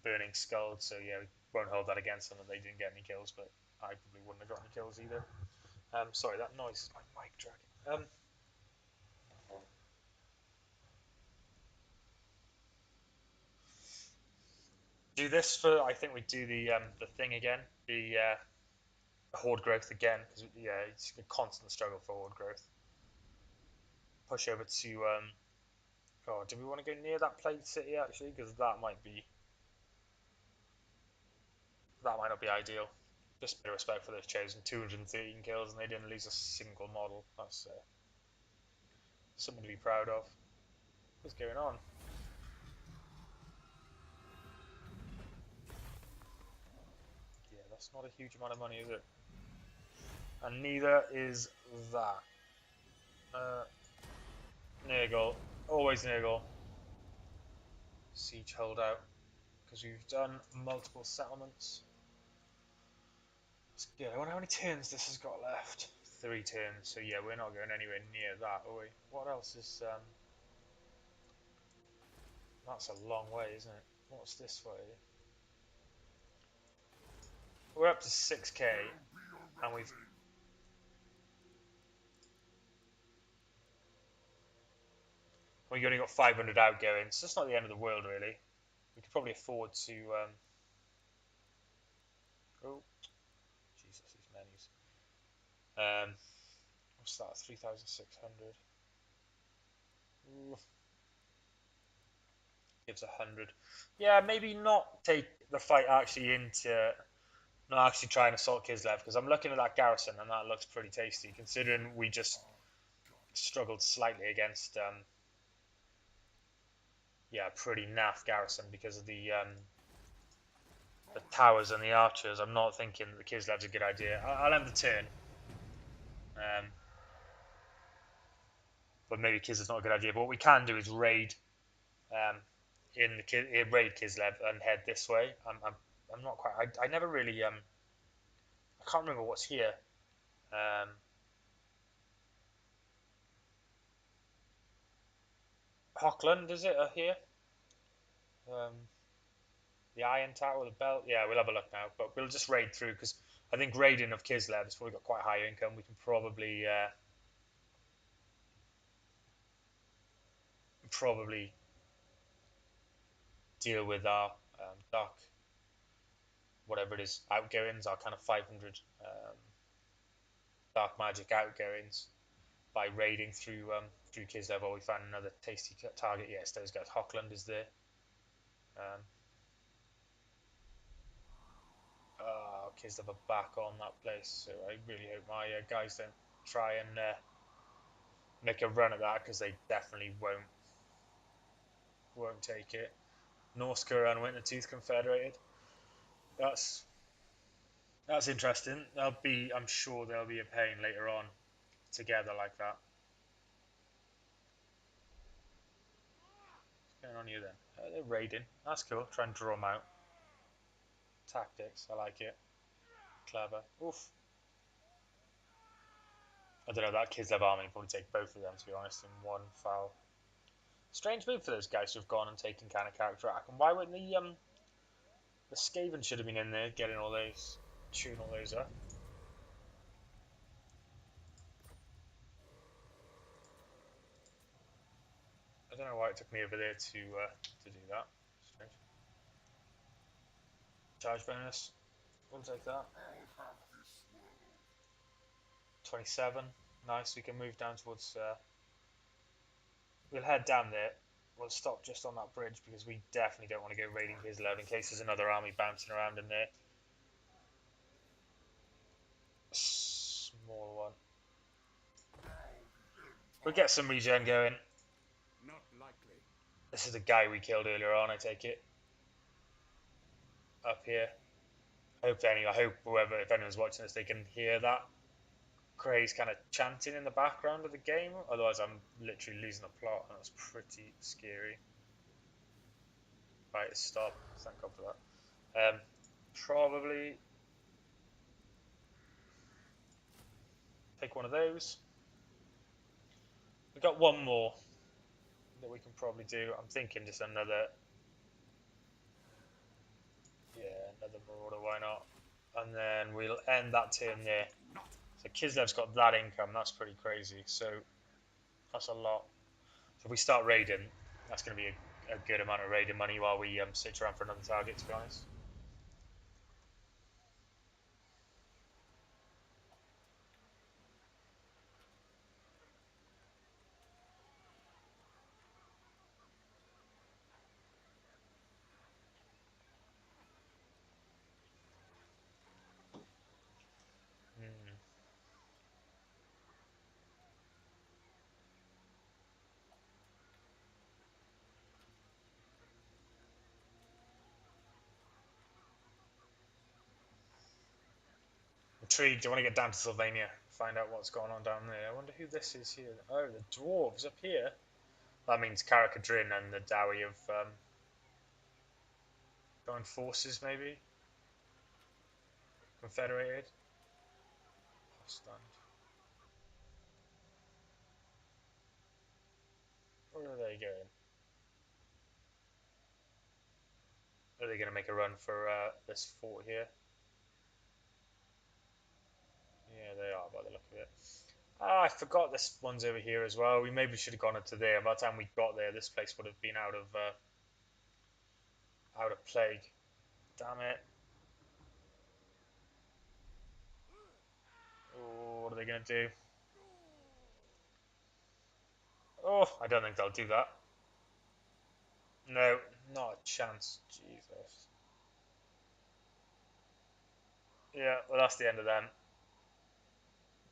Speaker 1: burning skulls. So yeah, we won't hold that against them that they didn't get any kills, but I probably wouldn't have got any kills either. Sorry, that noise is my mic dragging. Do this for. I think we do the thing again, the horde growth again, because yeah, it's a constant struggle for horde growth. Push over to. Oh, do we want to go near that plague city actually? Because that might not be ideal. Just a bit of respect for those chosen. 213 kills and they didn't lose a single model. That's something to be proud of. What's going on? Yeah, that's not a huge amount of money, is it? And neither is that. Near goal. Always near goal. Siege holdout. Because we've done multiple settlements. That's good. I wonder how many turns this has got left. 3 turns. So yeah, we're not going anywhere near that, are we? What else is... That's a long way, isn't it? What's this way? We're up to 6k. And we've only got 500 outgoing, so it's not the end of the world, really. We could probably afford to... Oh, Jesus, these menus. What's that? 3,600. Gives 100. Yeah, maybe not take the fight actually into... Not actually try and assault Kislev, because I'm looking at that garrison, and that looks pretty tasty, considering we just struggled slightly against... yeah, pretty naff garrison because of the towers and the archers. I'm not thinking the Kislev's a good idea. I'll end the turn. But maybe Kislev's not a good idea. But what we can do is raid raid Kislev and head this way. I'm not quite. I never really I can't remember what's here. Um, Hockland, is it here? Um, the Iron Tower, the Belt. Yeah, we'll have a look now. But we'll just raid through because I think raiding of Kislev has probably got quite high income. We can probably deal with our dark whatever it is outgoings, our kind of 500 dark magic outgoings by raiding through Kislev. Or we find another tasty target. Yes, those guys. Hockland is there. Um, Kislev are back on that place, so I really hope my guys don't try and make a run at that because they definitely won't take it. Norsca and Wintertooth Confederated. That's that's interesting. I'm sure there'll be a pain later on together like that. What's going on here then? They're raiding. That's cool. Try and draw them out. Tactics. I like it. Clever. Oof. I don't know. That Kislev army will probably take both of them, to be honest, in one foul. Strange move for those guys who've gone and taken kind of character act. And why wouldn't the Skaven should have been in there getting all those, chewing all those up. I don't know why it took me over there to do that. Strange. Charge bonus. We'll take that. 27. Nice. We can move down towards. We'll head down there. We'll stop just on that bridge because we definitely don't want to go raiding Kislev in case there's another army bouncing around in there. Small one. We'll get some regen going.
Speaker 2: Not likely.
Speaker 1: This is the guy we killed earlier on, I take it. Up here. I hope whoever, if anyone's watching this, they can hear that Gray's kind of chanting in the background of the game. Otherwise, I'm literally losing the plot, and that's pretty scary. Right, stop. Thank God for that. Probably take one of those. We've got one more that we can probably do. I'm thinking just another. Yeah, another Marauder, why not? And then we'll end that turn there. So Kislev's got that income, that's pretty crazy. So that's a lot. So if we start raiding, that's going to be a good amount of raiding money while we sit around for another target, to be honest. Hmm. Intrigued. I want to get down to Sylvania, find out what's going on down there. I wonder who this is here. Oh, the dwarves up here. That means Karakadrin and the Dowie of joined forces, maybe? Confederated? Stunned. Where are they going? Are they going to make a run for this fort here? Yeah, they are by the look of it. Ah, I forgot this one's over here as well. We maybe should have gone into there. By the time we got there, this place would have been out of plague. Damn it. Oh, what are they going to do? Oh, I don't think they'll do that. No, not a chance. Jesus. Yeah, well, that's the end of them.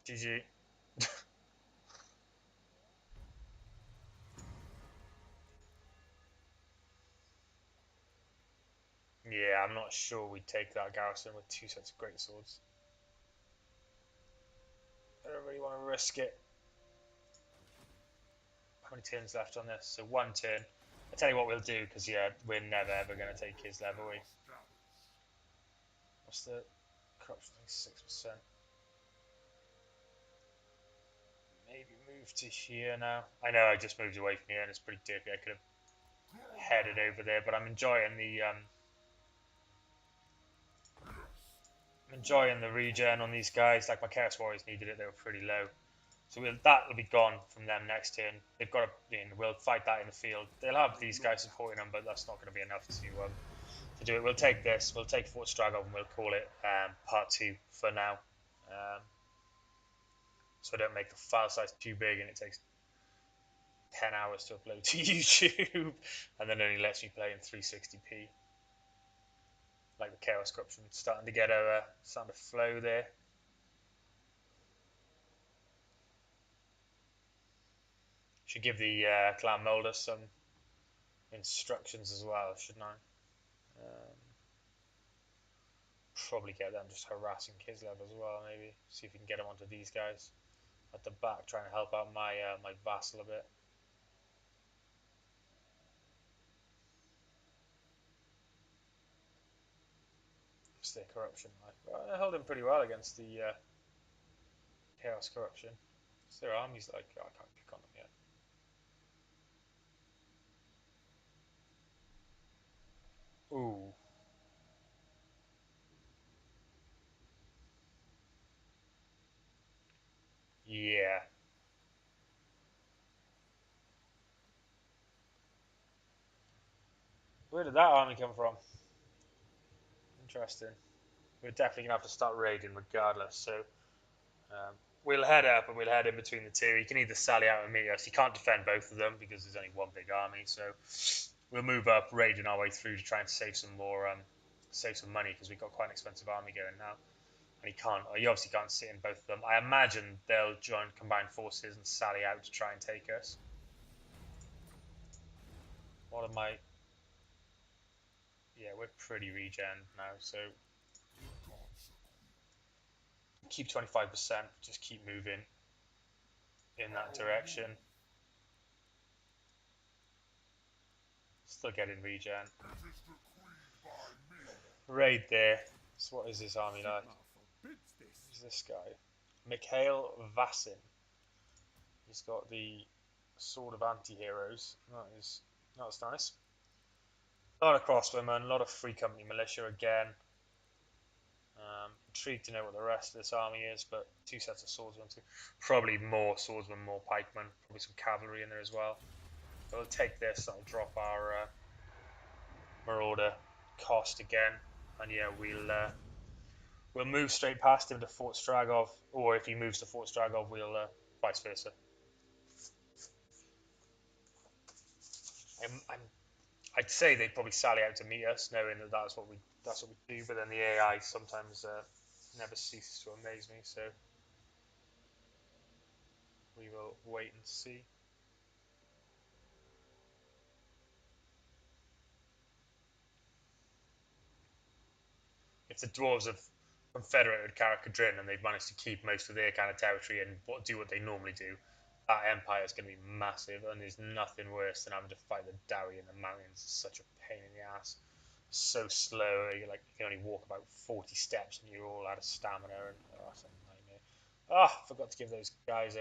Speaker 1: GG. Yeah, I'm not sure we'd take that garrison with two sets of great swords. I don't really want to risk it. How many turns left on this? So 1 turn. I'll tell you what we'll do, because yeah, we're never ever going to take Kislev, are we? What's the corruption? 6%. Maybe move to here now. I know I just moved away from here and it's pretty dirty. I could have headed over there, but I'm enjoying the regen on these guys. Like my Chaos Warriors needed it; they were pretty low. So that'll be gone from them next turn. They've got we'll fight that in the field. They'll have these guys supporting them, but that's not going to be enough to do it. We'll take this. We'll take Fort Stragov and we'll call it part 2 for now. So I don't make the file size too big and it takes 10 hours to upload to YouTube and then only lets me play in 360p. Like the Chaos Corruption starting to flow there. Should give the clan molder some instructions as well, shouldn't I? Probably get them just harassing Kislev as well, maybe. See if we can get them onto these guys at the back, trying to help out my my vassal a bit. What's their corruption like? Well, they're holding pretty well against the Chaos Corruption. What's their armies like? Oh, I can't click on them yet. Ooh. Yeah. Where did that army come from? Interesting. We're definitely going to have to start raiding regardless, so we'll head up and we'll head in between the two. You can either sally out and meet us. You can't defend both of them because there's only one big army, so we'll move up, raiding our way through to try and save some more, save some money because we've got quite an expensive army going now. And you obviously can't sit in both of them. I imagine they'll join combined forces and sally out to try and take us. What am I? Yeah, we're pretty regen now, so keep 25%, just keep moving in that direction. Still getting regen. Raid there. So what is this army like? Who's this guy? Mikhail Vassin. He's got the Sword of Anti-Heroes. That's nice. A lot of crossbowmen, a lot of free company militia again. Intrigued to know what the rest of this army is, but 2 sets of swordsmen, probably more swordsmen, more pikemen, probably some cavalry in there as well. But we'll take this, that'll drop our marauder cost again, and yeah, we'll move straight past him to Fort Stragov, or if he moves to Fort Stragov, we'll vice versa. I'd say they'd probably sally out to meet us, knowing that that's what we do. But then the AI sometimes never ceases to amaze me. So we will wait and see. If the dwarves have confederated Karakadrin and they've managed to keep most of their kind of territory and do what they normally do, that empire is going to be massive. And there's nothing worse than having to fight the Dari in the mountains. It's such a pain in the ass. So slow, you can only walk about 40 steps and you're all out of stamina, and that's a nightmare. Forgot to give those guys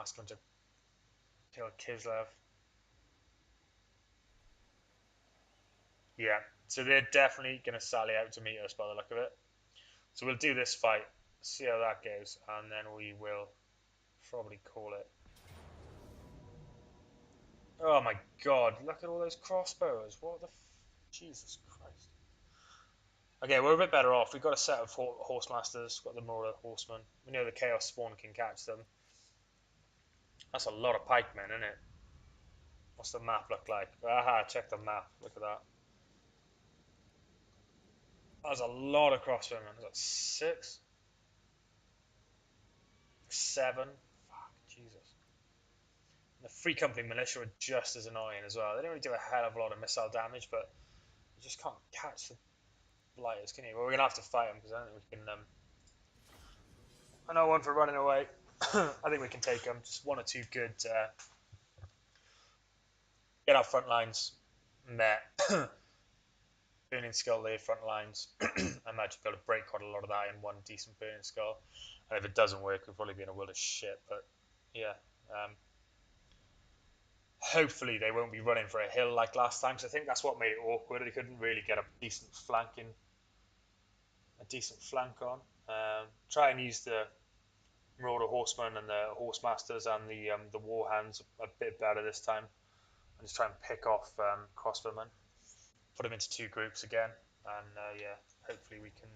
Speaker 1: ask them to kill Kislev. Yeah, so they're definitely going to sally out to meet us by the look of it. So we'll do this fight, see how that goes, and then we will probably call it. Oh my god, look at all those crossbows. What the Jesus Christ. Okay, we're a bit better off. We've got a set of horsemasters, got the Marauder horsemen. We know the Chaos Spawn can catch them. That's a lot of pikemen, isn't it? What's the map look like? Aha, check the map. Look at that. That's a lot of crossbowmen. Is that 6? 7? Fuck, Jesus. And the free company militia are just as annoying as well. They don't really do a hell of a lot of missile damage, but you just can't catch the blighters, can you? Well, we're going to have to fight them because I don't think we can Another one for running away. I think we can take them. Just one or two good. Get our front lines met. Burning skull there, front lines. I imagine we'll be able to break quite a lot of that in one decent burning skull. And if it doesn't work, we'll probably be in a world of shit. But yeah, hopefully they won't be running for a hill like last time. Because I think that's what made it awkward. They couldn't really get a decent flank on. Try and use the Marauder Horsemen and the Horsemasters and the Warhounds a bit better this time. And just try and pick off crossbowmen. Put them into two groups again, and yeah, hopefully we can.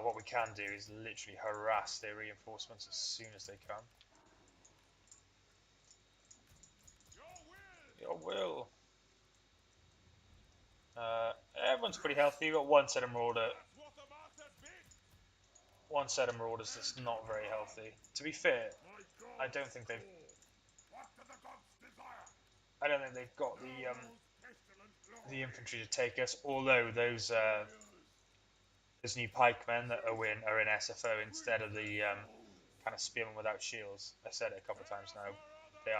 Speaker 1: What we can do is literally harass their reinforcements as soon as they come. Your will. Everyone's pretty healthy. You've got one set of Marauders that's not very healthy. To be fair, I don't think they've got the infantry to take us. Although those new pikemen that are in SFO instead of the kind of spearmen without shields. I said it a couple of times now. They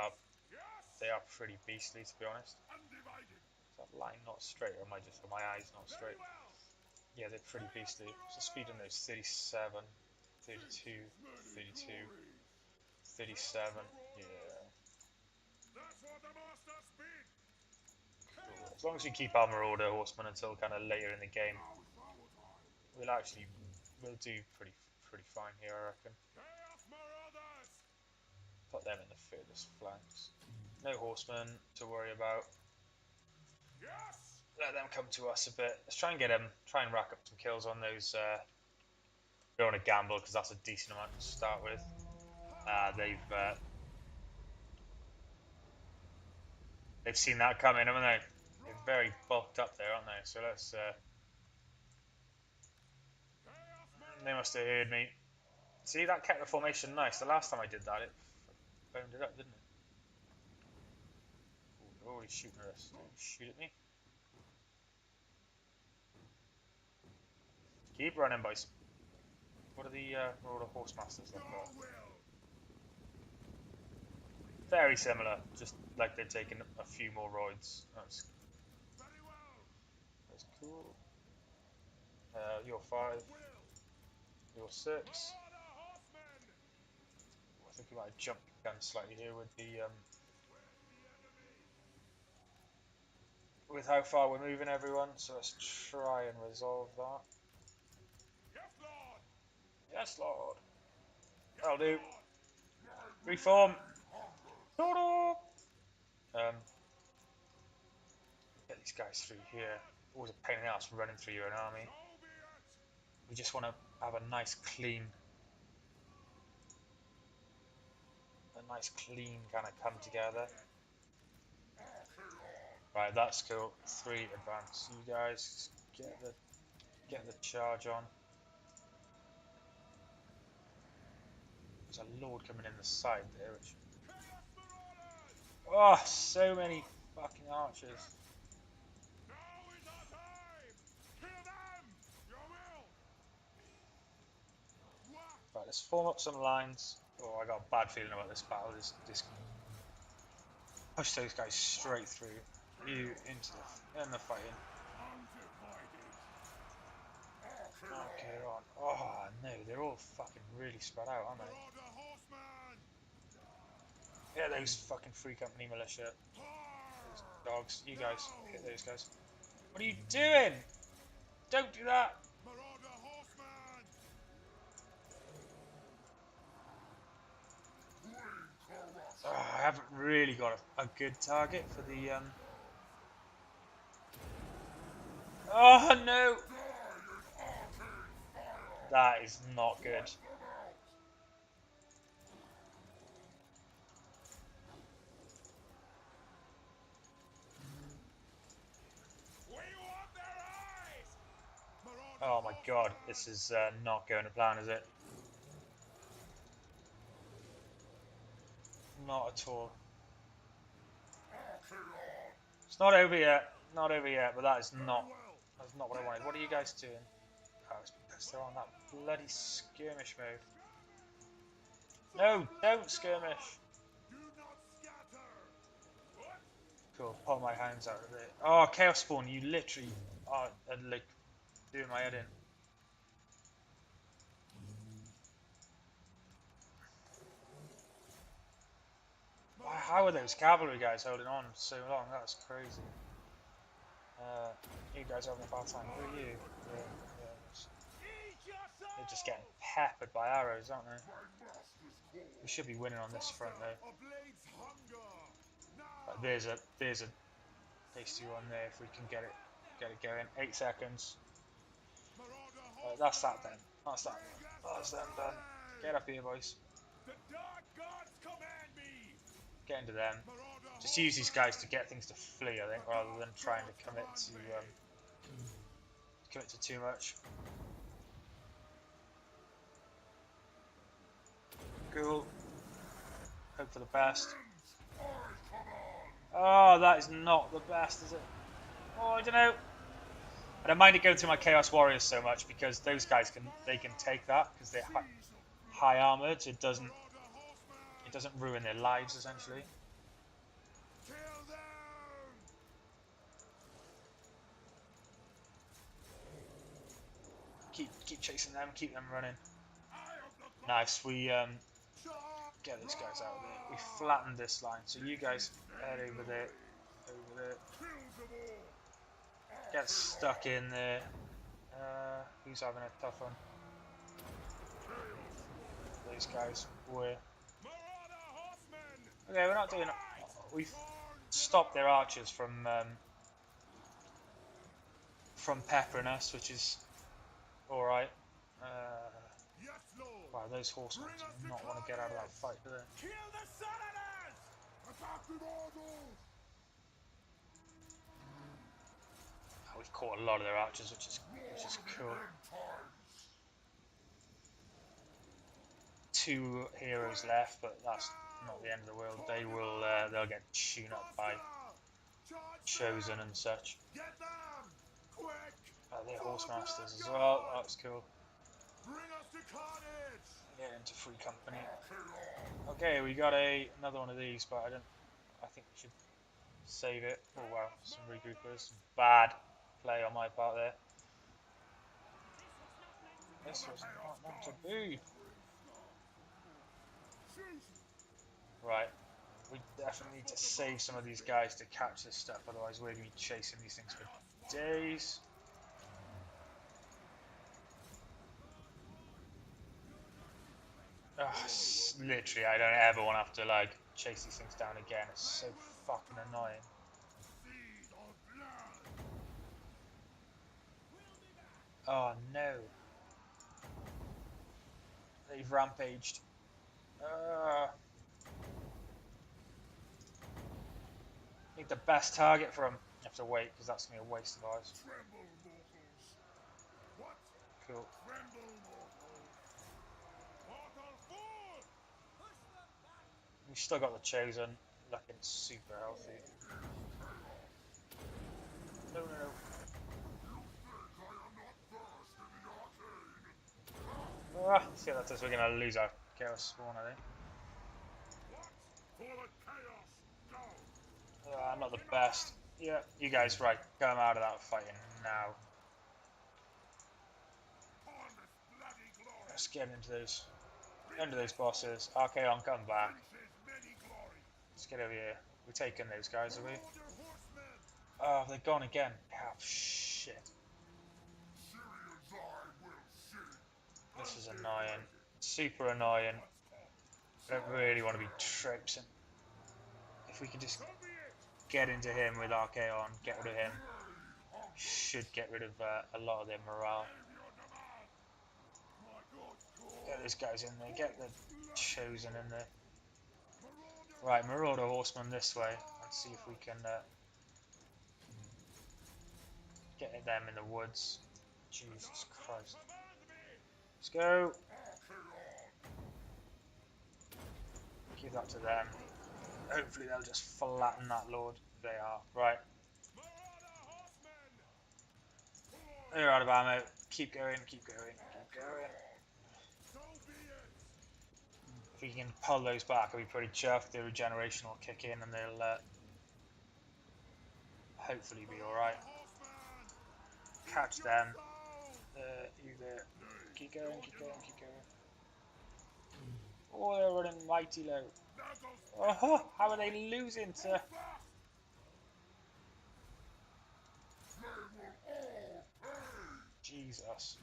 Speaker 1: are pretty beastly, to be honest. Is that line not straight, or am I just my eyes not straight? Yeah, they're pretty beastly. So speed on those 37, 32, 32, 37. Yeah. Cool. As long as we keep our Marauder Horsemen until kind of later in the game, we'll do pretty fine here, I reckon. Put them in the furthest flanks. No horsemen to worry about. Let them come to us a bit. Let's try and rack up some kills on those. We're on a gamble because that's a decent amount to start with. They've seen that coming, haven't they? They're very bulked up there, aren't they? So let's. They must have heard me. See, that kept the formation nice. The last time I did that, it boned it up, didn't it? Ooh, they're already shooting at us. Don't shoot at me. Keep running, boys. What are the Marauder Horsemasters look like? Very similar, just like they've taken a few more roids. That's cool. You're 5. You're 6. I think we might jump down slightly here with the with how far we're moving, everyone. So let's try and resolve that. Yes, Lord. That'll do. Reform. Get these guys through here. Always a pain in the ass running through your own army. We just want to have a nice clean kind of come together. Right, that's cool. 3 advance. You guys get the charge on. There's a lord coming in the side there, which... Oh, so many fucking archers. Right, let's form up some lines. Oh, I got a bad feeling about this battle. Just push those guys straight through. You into the fighting. Okay, on. Oh no, they're all fucking really spread out, aren't they? Yeah, those fucking free company militia. Those dogs. You guys, hit those guys. What are you doing? Don't do that! Oh, I haven't really got a good target for the... Oh no! That is not good. Oh my god, this is not going to plan, is it? Not at all. It's not over yet. Not over yet, but that's not what I wanted. What are you guys doing? Oh, it's Because they're on that bloody skirmish mode. No, don't skirmish. Cool, pull my hands out of it. Oh, Chaos Spawn, you literally are like doing my head in. Wow, how are those cavalry guys holding on so long? That's crazy. You guys are having a bad time. Who are you? They're just getting peppered by arrows, aren't they? We should be winning on this front though. But there's a tasty one there if we can get it going. 8 seconds. That's that then. That's that. That's them done. Get up here, boys. Get into them. Just use these guys to get things to flee, I think, rather than trying to commit to too much. Cool. Hope for the best. Oh, that is not the best, is it? Oh, I don't know. I don't mind it going to my Chaos Warriors so much because those guys can take that because they're high armored. It doesn't ruin their lives essentially. Keep chasing them, keep them running. Nice, we get these guys out of there. We flattened this line, so you guys head over there. Get stuck in there. Who's having a tough one? These guys. Okay, we're not doing it. We've stopped their archers from peppering us, which is alright. Wow, those horsemen do not want to get out of that fight, do they? Oh, we've caught a lot of their archers, which is cool. 2 heroes left, but that's not the end of the world. They'll get chewed up by Chosen and such. They're horse masters as well. That's cool. Get into free company. Okay, we got another one of these, but I think we should save it. Oh wow, some regroupers. Bad play on my part there. This was not meant to be. Right, we definitely need to save some of these guys to catch this stuff, otherwise we're going to be chasing these things for days. Literally, I don't ever want to have to like chase these things down again. It's so fucking annoying. Oh no. They've rampaged. I think the best target for them. You have to wait because that's going to be a waste of ours. Cool. We've still got the Chosen, looking super healthy. No. See what that does. We're going to lose our Chaos Spawn, I think. Not the best. Yeah, you guys, right, come out of that fighting now. Let's get into those bosses. Archaon, come back. Let's get over here. We're taking those guys, are we? Oh, they're gone again. Oh, shit. This is annoying. Super annoying. I don't really want to be traipsing. If we could just get into him with Archaon, get rid of him, should get rid of a lot of their morale. Get these guys in there, get the Chosen in there. Right, Marauder Horseman this way. Let's see if we can get them in the woods. Jesus Christ. Let's go. Give that to them. Hopefully they'll just flatten that Lord. They are. Right. They're out of ammo. Keep going, keep going. going.
Speaker 2: So be it.
Speaker 1: If we can pull those back, I'll be pretty chuffed. The regeneration will kick in and they'll hopefully be alright.
Speaker 2: Horseman,
Speaker 1: Catch
Speaker 2: your
Speaker 1: them.
Speaker 2: soul.
Speaker 1: You there. Keep going, keep going, keep going. Oh, they're running mighty low.
Speaker 2: There goes
Speaker 1: Oh, how are they losing to...
Speaker 2: fast.
Speaker 1: Jesus.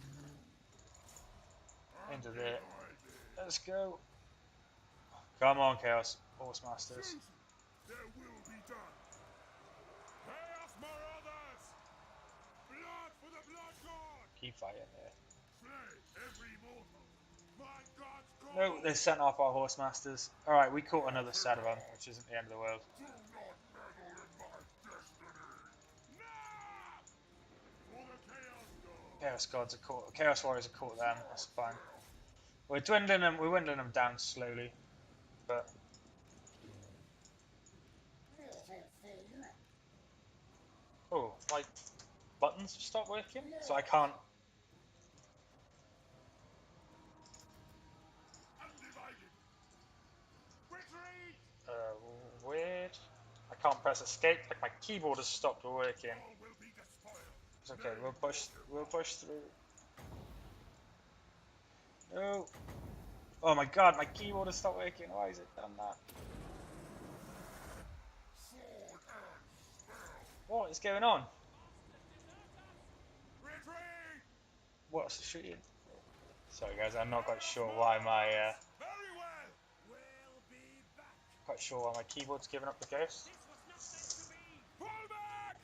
Speaker 1: Into there. Let's go. Come on, Chaos Horse Masters.
Speaker 2: There will be done. Chaos Marauders! Blood for the Blood God!
Speaker 1: Keep fighting there.
Speaker 2: Slay every mortal. My God's call.
Speaker 1: No, they sent off our Horse Masters. Alright, we caught another set of them, which isn't the end of the world.
Speaker 2: Do not meddle in my destiny. No! For the Chaos God.
Speaker 1: Chaos Gods are caught. Chaos Warriors are caught them. That's fine. We're dwindling them. We're dwindling them down slowly, but oh, my buttons have stopped working, so I can't.
Speaker 2: Undivided. Retreat!
Speaker 1: Weird. I can't press escape. Like my keyboard has stopped working.
Speaker 2: All will be despoiled.
Speaker 1: It's okay. We'll push through. No. Oh my God, my keyboard has stopped working. Why has it done that? What is going on?
Speaker 2: Retreat!
Speaker 1: What's the shooting? Sorry guys, I'm not quite sure why my
Speaker 2: Very well. We'll be back.
Speaker 1: keyboard's giving up the ghost.
Speaker 2: This was not meant to be. Pull back!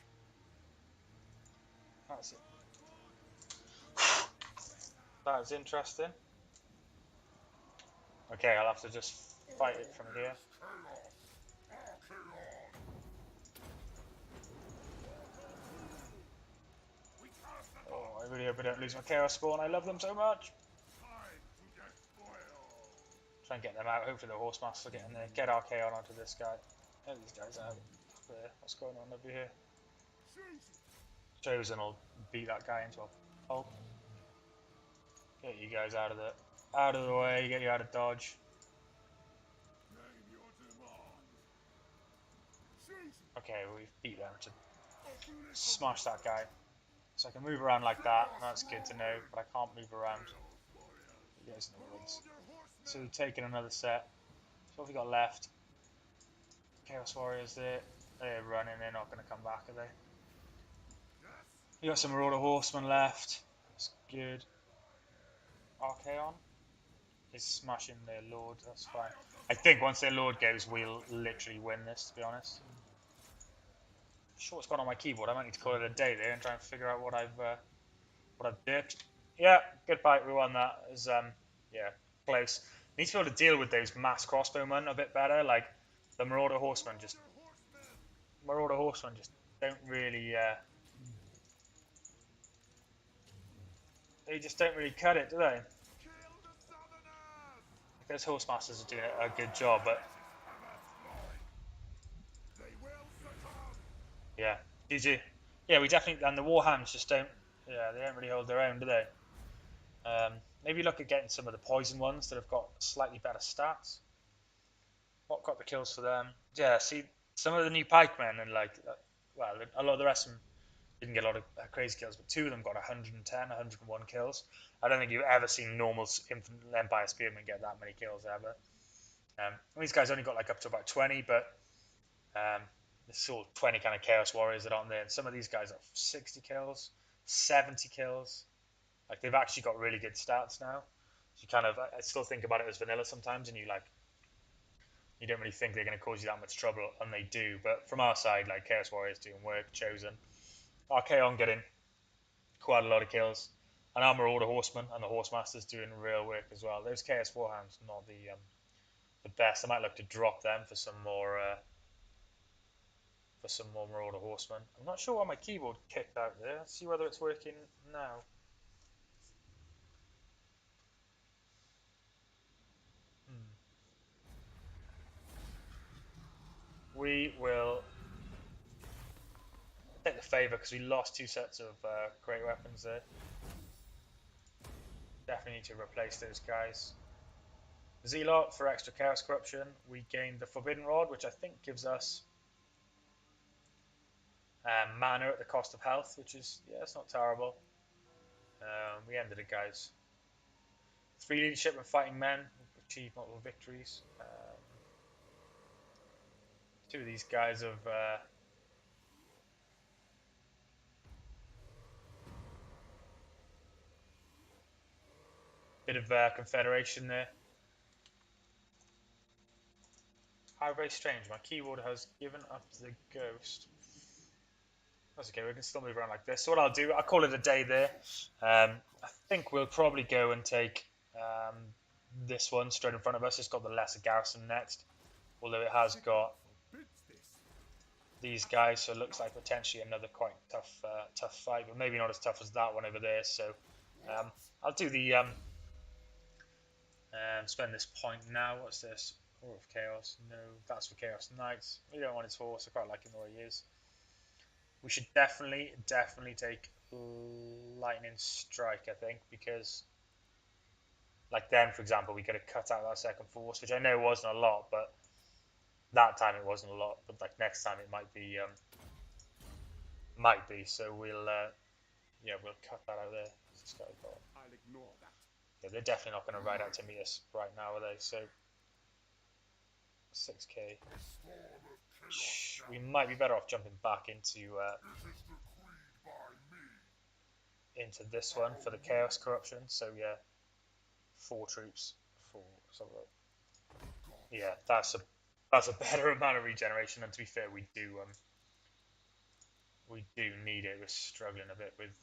Speaker 1: That's it. That was interesting. Okay, I'll have to just fight it from here. Oh, I really hope I don't lose my Chaos Spawn. I love them so much.
Speaker 2: Time to despoil.
Speaker 1: Try and get them out. Hopefully the Horsemaster will get in there. Get our Chaos onto this guy. Get these guys out. There. What's going on over here? Chosen will beat that guy into a pulp. Get you guys out of the way. Get you out of dodge.
Speaker 2: Name your demand.
Speaker 1: Okay, we've beat them to smash that guy. So I can move around like that. That's good to know. But I can't move around. You guys in the woods. So we've taken another set. So what have we got left? Chaos Warriors there. They're running. They're not going to come back, are they? We got some Marauder Horsemen left. That's good. Archaon is smashing their Lord. That's fine. I think once their Lord goes, we'll literally win this, to be honest. I'm sure what's gone on my keyboard. I might need to call it a day there and try and figure out what I've dipped. Yeah, good fight. We won that. It was, yeah, close. Need to be able to deal with those mass crossbowmen a bit better. Like the Marauder Horsemen just don't really. They just don't really cut it, do they? Those Horsemasters are doing a good job, but yeah, GG. Yeah, we definitely, and the Warhammers just don't. Yeah, they don't really hold their own, do they? Maybe look at getting some of the poison ones that have got slightly better stats. What got the kills for them? Yeah, see, some of the new pikemen and like, well, a lot of the rest of them didn't get a lot of crazy kills, but two of them got 110, 101 kills. I don't think you've ever seen normal Infinite Empire Spearmen get that many kills ever. These guys only got like up to about 20, but there's all 20 kind of Chaos Warriors that aren't there. And some of these guys have 60 kills, 70 kills. Like they've actually got really good stats now. So you kind of, I still think about it as vanilla sometimes, and you don't really think they're going to cause you that much trouble, and they do. But from our side, like Chaos Warriors doing work, Chosen. Archaon getting quite a lot of kills. And our Marauder Horsemen and the Horsemasters doing real work as well. Those Chaos Warhounds not the best. I might look to drop them for some more Marauder Horsemen. I'm not sure why my keyboard kicked out there. Let's see whether it's working now. We will take the favour because we lost two sets of great weapons there. Definitely need to replace those guys. Zealot for extra chaos corruption. We gained the Forbidden Rod, which I think gives us mana at the cost of health, which is, yeah, it's not terrible. We ended it, guys. 3 leadership and fighting men. Achieve multiple victories. 2 of these guys have bit of confederation there. How very strange. My keyboard has given up the ghost. That's okay, we can still move around like this. So what I'll do, I'll call it a day there. I think we'll probably go and take this one straight in front of us. It's got the lesser garrison next. Although it has got these guys, so it looks like potentially another quite tough fight, but maybe not as tough as that one over there. So I'll do the spend this point now. What's this? War of Chaos. No, that's for Chaos Knights. We don't want his horse. I quite like him the way he is. We should definitely take Lightning Strike, I think, because like then, for example, we could have cut out that second force, which I know wasn't a lot, but that time it wasn't a lot. But like next time it might be. So we'll we'll cut that out there. This guy got.
Speaker 2: I'll ignore that.
Speaker 1: Yeah, they're definitely not going to ride out to meet us right now, are they? So 6k. We might be better off jumping back into this one for the chaos corruption. So yeah, 4 troops. 4. So yeah, that's a better amount of regeneration. And to be fair, we do need it. We're struggling a bit with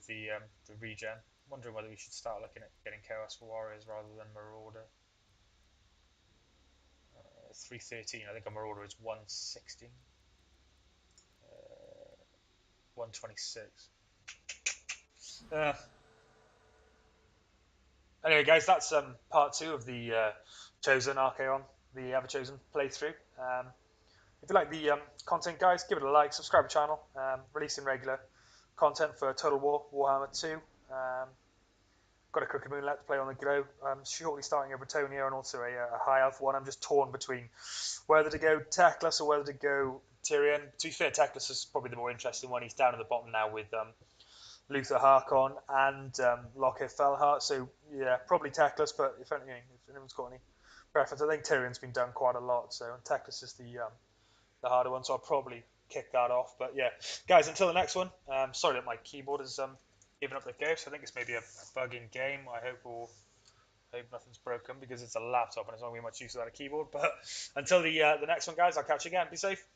Speaker 1: the regen. Wondering whether we should start looking at getting Chaos Warriors rather than Marauder. 313. I think a Marauder is 160. 126. Anyway, guys, that's part 2 of the Chosen Archaon, the Ever Chosen playthrough. If you like the content, guys, give it a like, subscribe to the channel. Releasing regular content for Total War, Warhammer 2. Got a Crooked Moon Let's Play on the go. Shortly starting a Bretonia and also a High Elf one. I'm just torn between whether to go Teclis or whether to go Tyrion. To be fair, Teclis is probably the more interesting one. He's down at the bottom now with Luther Harkon and Lockheed Fellheart. So yeah, probably Teclis. But if anyone's got any preference, I think Tyrion's been done quite a lot. So Teclis is the harder one. So I'll probably kick that off. But yeah, guys, until the next one. Sorry that my keyboard is giving up the ghost. I think it's maybe a bug in game. I hope nothing's broken because it's a laptop and it's not going to be much use without a keyboard. But until the next one, guys, I'll catch you again. Be safe.